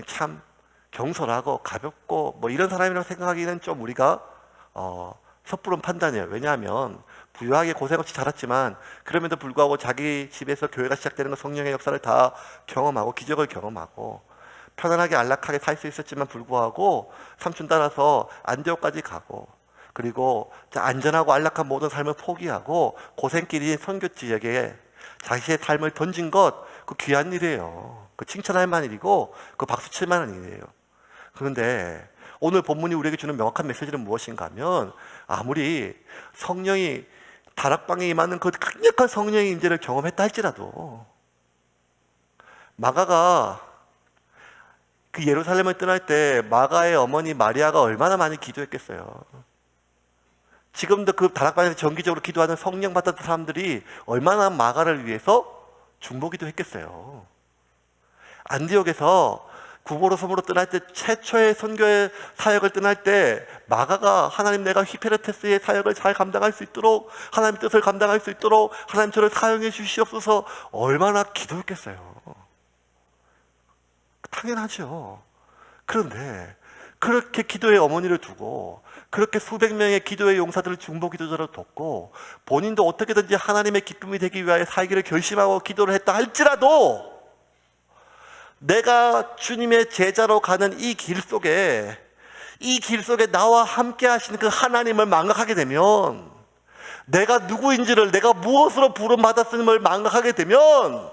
참 경솔하고 가볍고 이런 사람이라고 생각하기는 좀 우리가 섣부른 판단이에요. 왜냐하면 부유하게 고생 없이 자랐지만 그럼에도 불구하고 자기 집에서 교회가 시작되는 건 성령의 역사를 다 경험하고 기적을 경험하고 편안하게 안락하게 살 수 있었지만 불구하고 삼촌 따라서 안디옥까지 가고, 그리고 안전하고 안락한 모든 삶을 포기하고 고생길인 선교 지역에 자신의 삶을 던진 것, 그 귀한 일이에요. 그 칭찬할 만한 일이고 그 박수 칠 만한 일이에요. 그런데 오늘 본문이 우리에게 주는 명확한 메시지는 무엇인가 하면, 아무리 성령이 다락방에 임하는 그 강력한 성령의 임재를 경험했다 할지라도 마가가 그 예루살렘을 떠날 때 마가의 어머니 마리아가 얼마나 많이 기도했겠어요. 지금도 그 다락방에서 정기적으로 기도하는 성령 받았던 사람들이 얼마나 마가를 위해서 중보기도 했겠어요. 안디옥에서 구보로 섬으로 떠날 때 최초의 선교의 사역을 떠날 때 마가가 하나님, 내가 히페르테스의 사역을 잘 감당할 수 있도록, 하나님 뜻을 감당할 수 있도록 하나님 저를 사용해 주시옵소서 얼마나 기도했겠어요. 당연하죠. 그런데 그렇게 기도의 어머니를 두고 그렇게 수백 명의 기도의 용사들을 중보 기도자로 돕고 본인도 어떻게든지 하나님의 기쁨이 되기 위하여 살기를 결심하고 기도를 했다 할지라도 내가 주님의 제자로 가는 이 길 속에 나와 함께 하시는 그 하나님을 망각하게 되면, 내가 누구인지를, 내가 무엇으로 부름받았음을 망각하게 되면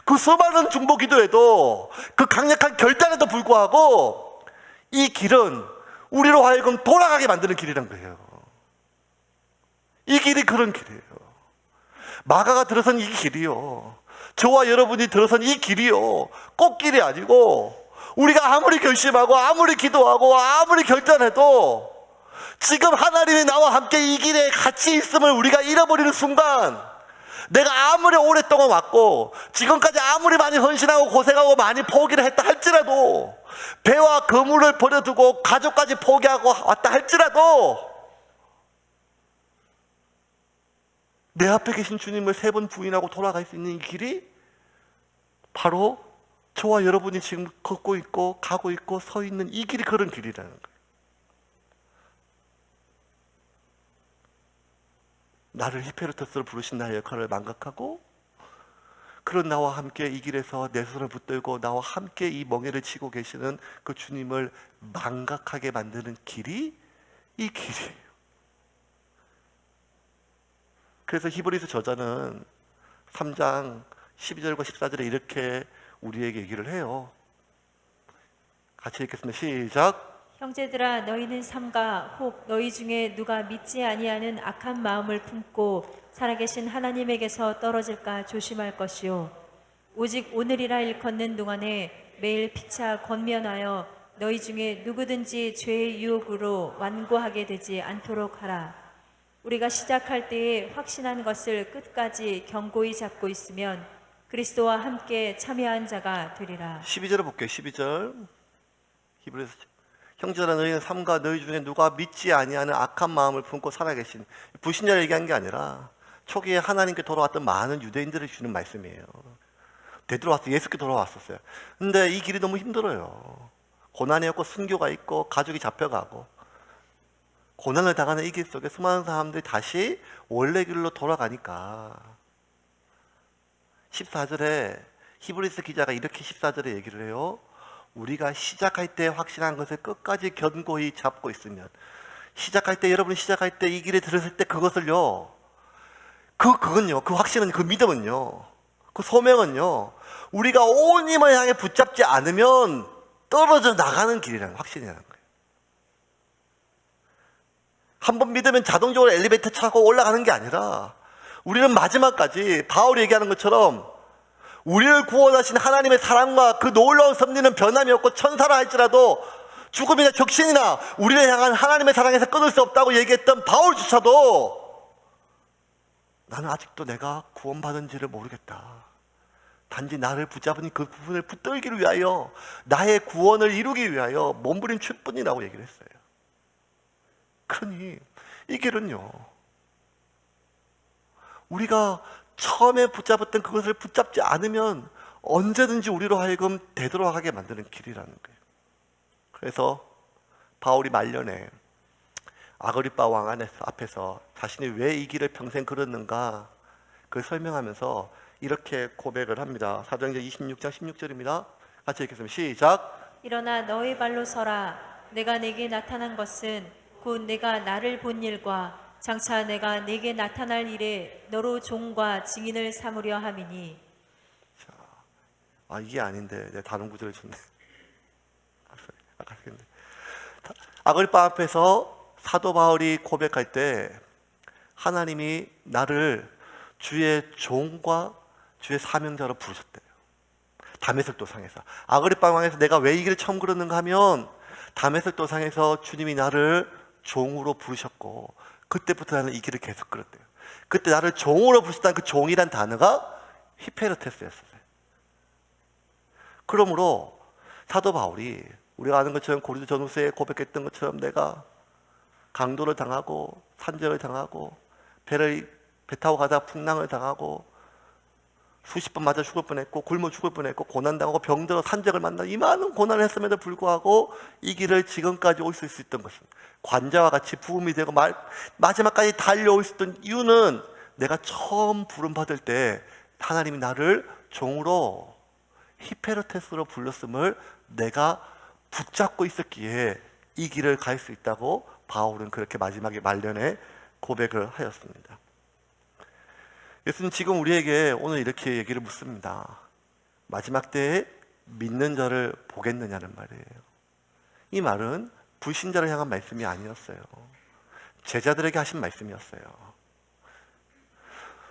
그 수많은 중보 기도에도, 그 강력한 결단에도 불구하고 이 길은 우리로 하여금 돌아가게 만드는 길이란 거예요. 이 길이 그런 길이에요. 마가가 들어선 이 길이요, 저와 여러분이 들어선 이 길이요, 꽃길이 아니고, 우리가 아무리 결심하고 아무리 기도하고 아무리 결단해도 지금 하나님이 나와 함께 이 길에 같이 있음을 우리가 잃어버리는 순간, 내가 아무리 오랫동안 왔고 지금까지 아무리 많이 헌신하고 고생하고 많이 포기를 했다 할지라도, 배와 거물을 버려두고 가족까지 포기하고 왔다 할지라도, 내 앞에 계신 주님을 3번 부인하고 돌아갈 수 있는 이 길이 바로 저와 여러분이 지금 걷고 있고 가고 있고 서 있는 이 길이 그런 길이라는 거예요. 나를 히페르테스로 부르신 나의 역할을 망각하고, 그런 나와 함께 이 길에서 내 손을 붙들고 나와 함께 이 멍에를 치고 계시는 그 주님을 망각하게 만드는 길이 이 길이에요. 그래서 히브리서 저자는 3장 12절과 14절에 이렇게 우리에게 얘기를 해요. 같이 읽겠습니다. 시작. 형제들아 너희는 삼가 혹 너희 중에 누가 믿지 아니하는 악한 마음을 품고 살아계신 하나님에게서 떨어질까 조심할 것이요 오직 오늘이라 일컫는 동안에 매일 피차 권면하여 너희 중에 누구든지 죄의 유혹으로 완고하게 되지 않도록 하라. 우리가 시작할 때에 확신한 것을 끝까지 견고히 잡고 있으면 그리스도와 함께 참여한 자가 되리라. 12절을 볼게요. 12절. 히브리서 형제라 너희는 삼가 너희 중에 누가 믿지 아니하는 악한 마음을 품고 살아계신 불신자를 얘기한 게 아니라 초기에 하나님께 돌아왔던 많은 유대인들을 주는 말씀이에요. 되돌아왔어. 예수께 돌아왔었어요. 근데 이 길이 너무 힘들어요. 고난이 없고 순교가 있고 가족이 잡혀가고 고난을 당하는 이 길 속에 수많은 사람들이 다시 원래 길로 돌아가니까 14절에 히브리서 기자가 이렇게 14절에 얘기를 해요. 우리가 시작할 때 확신한 것을 끝까지 견고히 잡고 있으면 시작할 때 여러분이 시작할 때 이 길에 들었을 때 그것을요 그건요 그 확신은 그 믿음은요 그 소명은요 우리가 온 힘을 향해 붙잡지 않으면 떨어져 나가는 길이라는 확신이라는 거예요. 한 번 믿으면 자동적으로 엘리베이터 타고 올라가는 게 아니라 우리는 마지막까지 바울이 얘기하는 것처럼 우리를 구원하신 하나님의 사랑과 그 놀라운 섭리는 변함이 없고 천사라 할지라도 죽음이나 적신이나 우리를 향한 하나님의 사랑에서 끊을 수 없다고 얘기했던 바울조차도 나는 아직도 내가 구원받은지를 모르겠다. 단지 나를 붙잡은 그 부분을 붙들기를 위하여 나의 구원을 이루기 위하여 몸부림칠 뿐이라고 얘기를 했어요. 그러니 이 길은요 우리가 처음에 붙잡았던 그것을 붙잡지 않으면 언제든지 우리로 하여금 되돌아가게 만드는 길이라는 거예요. 그래서 바울이 말년에 아그리빠 왕 앞에서 자신이 왜 이 길을 평생 걸었는가 그걸 설명하면서 이렇게 고백을 합니다. 사도행전 26장 16절입니다. 같이 읽겠습니다. 시작. 일어나 너의 발로 서라. 내가 내게 나타난 것은 곧 내가 나를 본 일과 장차 내가 네게 나타날 일에 너로 종과 증인을 삼으려 함이니. 이게 아닌데 내가 다른 구절을 줬네. 아그리빠 앞에서 사도 바울이 고백할 때 하나님이 나를 주의 종과 주의 사명자로 부르셨대요. 다메섹 도상에서. 아그리빠 왕에서 내가 왜 이 길을 처음 걸었는가 하면 다메섹 도상에서 주님이 나를 종으로 부르셨고 그때부터 나는 이 길을 계속 걸었대요. 그때 나를 종으로 부르셨다는 그 종이란 단어가 히페르테스였어요. 그러므로 사도 바울이 우리가 아는 것처럼 고린도 전후서에 고백했던 것처럼 내가 강도를 당하고 산적을 당하고 배 타고 가다 풍랑을 당하고 수십 번 맞아 죽을 뻔했고 굶어 죽을 뻔했고 고난당하고 병들어 산적을 만나 이 많은 고난을 했음에도 불구하고 이 길을 지금까지 올 수 있었던 것은 관자와 같이 부음이 되고 마지막까지 달려올 수 있던 이유는 내가 처음 부름받을 때 하나님이 나를 종으로 히페르테스로 불렀음을 내가 붙잡고 있었기에 이 길을 갈 수 있다고 바울은 그렇게 마지막에 말년에 고백을 하였습니다. 예수님 지금 우리에게 오늘 이렇게 얘기를 묻습니다. 마지막 때에 믿는 자를 보겠느냐는 말이에요. 이 말은 불신자를 향한 말씀이 아니었어요. 제자들에게 하신 말씀이었어요.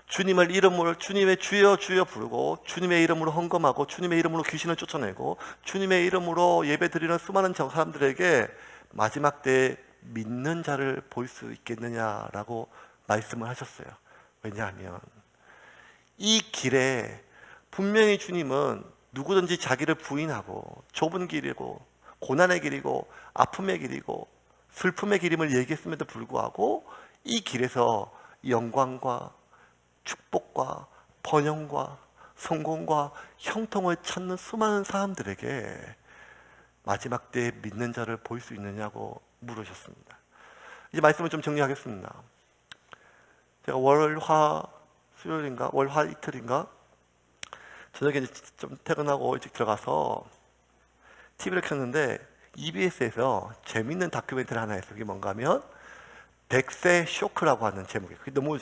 주님을 이름으로 주님의 주여 주여 부르고 주님의 이름으로 헌금하고 주님의 이름으로 귀신을 쫓아내고 주님의 이름으로 예배드리는 수많은 사람들에게 마지막 때에 믿는 자를 볼 수 있겠느냐라고 말씀을 하셨어요. 왜냐하면 이 길에 분명히 주님은 누구든지 자기를 부인하고 좁은 길이고 고난의 길이고 아픔의 길이고 슬픔의 길임을 얘기했음에도 불구하고 이 길에서 영광과 축복과 번영과 성공과 형통을 찾는 수많은 사람들에게 마지막 때에 믿는 자를 볼 수 있느냐고 물으셨습니다. 이제 말씀을 좀 정리하겠습니다. 제가 월화 수요일인가 월화 이틀인가 저녁에 이제 좀 퇴근하고 일찍 들어가서 TV를 켰는데 EBS에서 재밌는 다큐멘터리 하나 했어요. 그게 뭔가 하면 100세 쇼크라고 하는 제목이에요. 그게 너무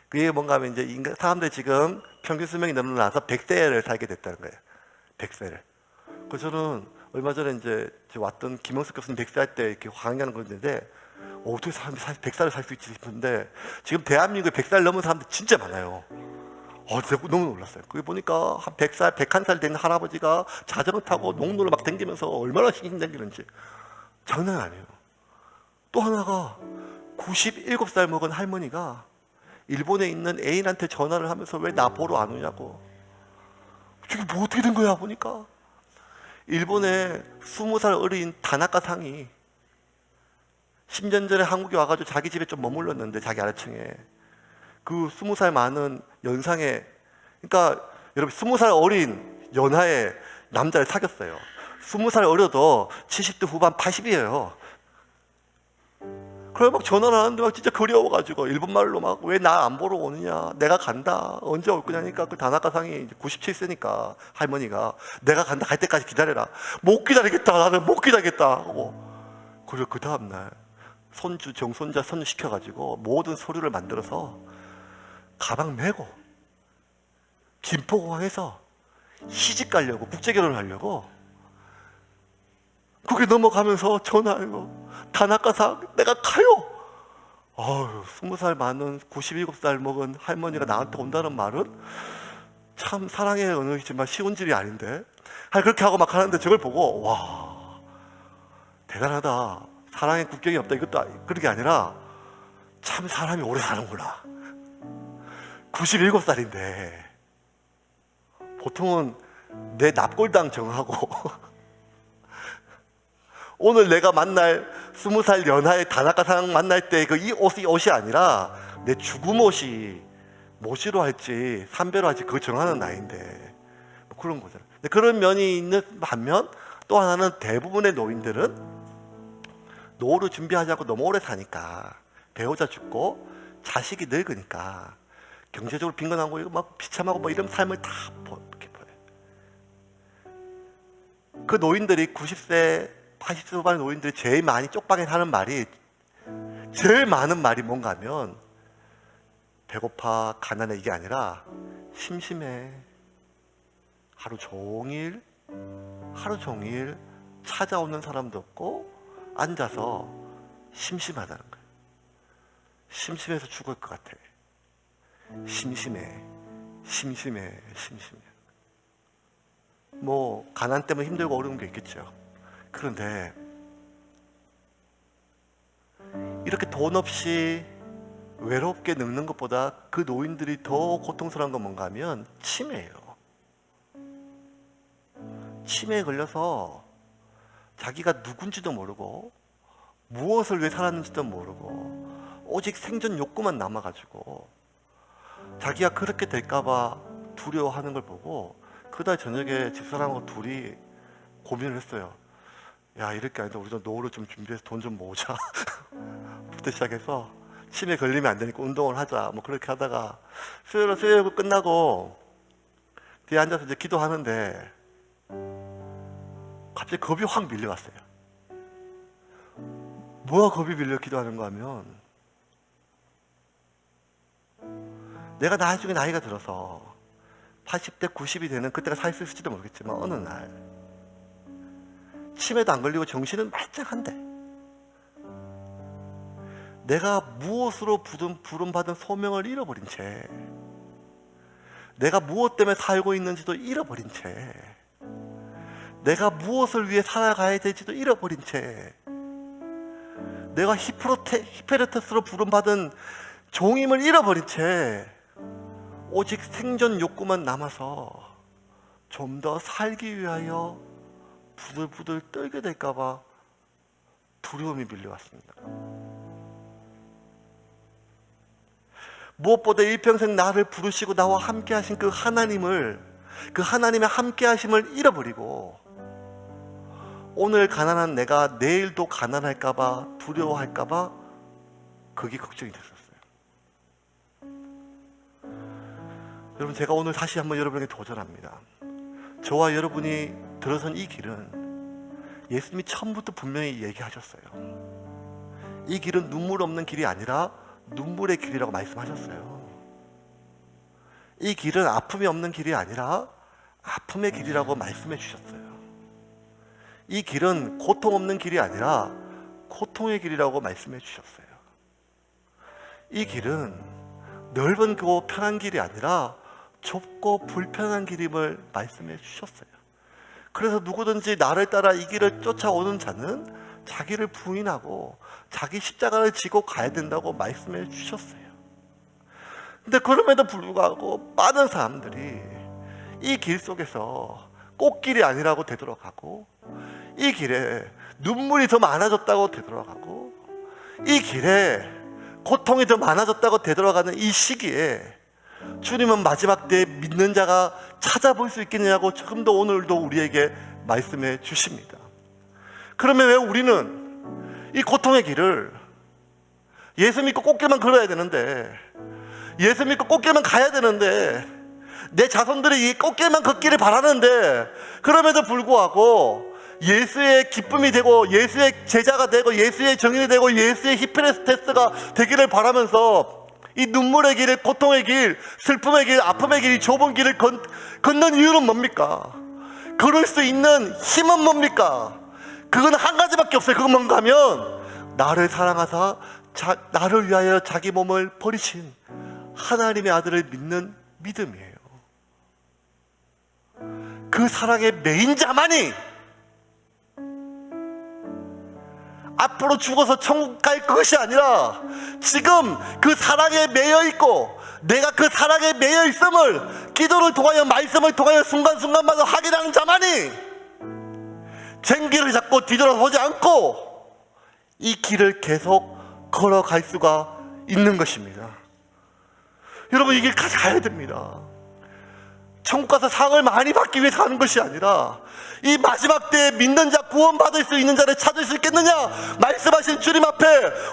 그게 뭔가 하면 이제 사람들이 지금 평균 수명이 넘어나서 100세를 살게 됐다는 거예요. 100세를. 그래서 저는 얼마 전에 이제 왔던 김영석 교수님 100살 때 이렇게 강의하는 건데 어떻게 사람들이 100살을 살 수 있지 싶은데 지금 대한민국에 100살 넘은 사람들 진짜 많아요. 제가 너무 놀랐어요. 거기 보니까 한 100살, 101살 된 할아버지가 자전거 타고 농로를 막 다니면서 얼마나 힘들는지 장난 아니에요. 또 하나가 97살 먹은 할머니가 일본에 있는 애인한테 전화를 하면서 왜 나 보러 안 오냐고. 지금 뭐 어떻게 된 거야 보니까 일본에 20살 어린 다나카 상이 10년 전에 한국에 와가지고 자기 집에 좀 머물렀는데 자기 아래층에 그 20살 많은 연상의, 그러니까 여러분 20살 어린 연하의 남자를 사귀었어요. 20살 어려도 70대 후반 80이에요. 그래 막 전화를 하는데 막 진짜 그리워가지고 일본말로 막 왜 나 안 보러 오느냐, 내가 간다, 언제 올 거냐니까 그 다나카 상이 97세니까 할머니가 내가 간다, 갈 때까지 기다려라. 못 기다리겠다, 나는 못 기다리겠다 하고, 그리고 그 다음날 손주 정손자 손주 시켜가지고 모든 서류를 만들어서 가방 메고 김포공항에서 시집 가려고, 국제결혼을 하려고 그게 넘어가면서 전화해요. 다나카상 내가 가요. 20살 많은 97살 먹은 할머니가 나한테 온다는 말은 참 사랑의 언어이지만 쉬운 일이 아닌데, 그렇게 하고 막 하는데 저걸 보고 와 대단하다, 사랑의 국경이 없다, 이것도 그런 게 아니라 참 사람이 오래 사는구나. 97살인데 보통은 내 납골당 정하고 오늘 내가 만날 20살 연하의 다나카상 만날 때 그 이 옷이 아니라 내 죽음 옷이 모시로 할지 삼배로 할지 그거 정하는 나이인데 뭐 그런 거잖아요. 근데 그런 면이 있는 반면 또 하나는 대부분의 노인들은 노후를 준비하자고 너무 오래 사니까 배우자 죽고 자식이 늙으니까 경제적으로 빈곤하고 이거 막 비참하고 뭐 이런 삶을 다 이렇게 보여요. 그 노인들이 90세 80세 후반의 노인들이 제일 많이 쪽방에 하는 말이, 제일 많은 말이 뭔가 하면 배고파, 가난해, 이게 아니라 심심해. 하루 종일 찾아오는 사람도 없고 앉아서 심심하다는 거예요. 심심해서 죽을 것 같아. 심심해. 뭐 가난 때문에 힘들고 어려운 게 있겠죠. 그런데 이렇게 돈 없이 외롭게 늙는 것보다 그 노인들이 더 고통스러운 건 뭔가 하면 치매예요. 치매에 걸려서 자기가 누군지도 모르고 무엇을 위해 살았는지도 모르고 오직 생존 욕구만 남아가지고 자기가 그렇게 될까봐 두려워하는 걸 보고 그날 저녁에 집사람하고 둘이 고민을 했어요. 야, 이렇게 아니다, 우리도 노후를 좀 준비해서 돈 좀 모으자 부터 시작해서 치매 걸리면 안 되니까 운동을 하자, 뭐 그렇게 하다가 수요일 끝나고 뒤에 앉아서 이제 기도하는데 갑자기 겁이 확 밀려왔어요. 뭐가 겁이 밀려 기도하는가 하면, 내가 나중에 나이가 들어서 80대 90이 되는 그때가 살 수 있을지도 모르겠지만 어느 날 치매도 안 걸리고 정신은 말짱한데 내가 무엇으로 부름받은 소명을 잃어버린 채, 내가 무엇 때문에 살고 있는지도 잃어버린 채, 내가 무엇을 위해 살아가야 될지도 잃어버린 채, 내가 히페르테스로 부름받은 종임을 잃어버린 채 오직 생존 욕구만 남아서 좀 더 살기 위하여 부들부들 떨게 될까봐 두려움이 밀려왔습니다. 무엇보다 일평생 나를 부르시고 나와 함께 하신 그 하나님의 함께 하심을 잃어버리고 오늘 가난한 내가 내일도 가난할까봐 두려워할까봐 그게 걱정이 됐었어요. 여러분, 제가 오늘 다시 한번 여러분에게 도전합니다. 저와 여러분이 들어선 이 길은 예수님이 처음부터 분명히 얘기하셨어요. 이 길은 눈물 없는 길이 아니라 눈물의 길이라고 말씀하셨어요. 이 길은 아픔이 없는 길이 아니라 아픔의 길이라고 말씀해 주셨어요. 이 길은 고통 없는 길이 아니라 고통의 길이라고 말씀해 주셨어요. 이 길은 넓고 편한 길이 아니라 좁고 불편한 길임을 말씀해 주셨어요. 그래서 누구든지 나를 따라 이 길을 쫓아오는 자는 자기를 부인하고 자기 십자가를 지고 가야 된다고 말씀해 주셨어요. 근데 그럼에도 불구하고 많은 사람들이 이 길 속에서 꽃길이 아니라고 되돌아가고, 이 길에 눈물이 더 많아졌다고 되돌아가고, 이 길에 고통이 더 많아졌다고 되돌아가는 이 시기에 주님은 마지막 때에 믿는 자가 찾아볼 수 있겠냐고 지금도 오늘도 우리에게 말씀해 주십니다. 그러면 왜 우리는 이 고통의 길을 예수 믿고 꽃길만 걸어야 되는데, 예수 믿고 꽃길만 가야 되는데, 내 자손들이 이 꽃길만 걷기를 바라는데, 그럼에도 불구하고 예수의 기쁨이 되고 예수의 제자가 되고 예수의 정인이 되고 예수의 히페레스테스가 되기를 바라면서 이 눈물의 길, 고통의 길, 슬픔의 길, 아픔의 길, 이 좁은 길을 걷는 이유는 뭡니까? 걸을 수 있는 힘은 뭡니까? 그건 한 가지밖에 없어요. 그건 뭔가 하면 나를 사랑하사 나를 위하여 자기 몸을 버리신 하나님의 아들을 믿는 믿음이에요. 그 사랑의 메인 자만이 앞으로 죽어서 천국 갈 것이 아니라 지금 그 사랑에 매여 있고 내가 그 사랑에 매여 있음을 기도를 통하여 말씀을 통하여 순간순간마다 확인하는 자만이 쟁기를 잡고 뒤돌아보지 않고 이 길을 계속 걸어갈 수가 있는 것입니다. 여러분, 이 길 가야 됩니다. 천국 가서 상을 많이 받기 위해서 하는 것이 아니라 이 마지막 때에 믿는 자, 구원받을 수 있는 자를 찾을 수 있겠느냐 말씀하신 주님 앞에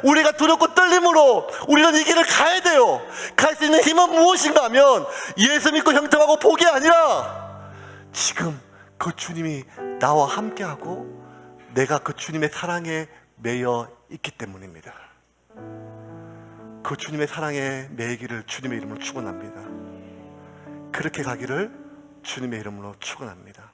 우리가 두렵고 떨림으로 우리는 이 길을 가야 돼요. 갈 수 있는 힘은 무엇인가 하면 예수 믿고 형통하고 복이 아니라 지금 그 주님이 나와 함께하고 내가 그 주님의 사랑에 매여 있기 때문입니다. 그 주님의 사랑에 매이기를 주님의 이름으로 축원합니다. 그렇게 가기를 주님의 이름으로 축원합니다.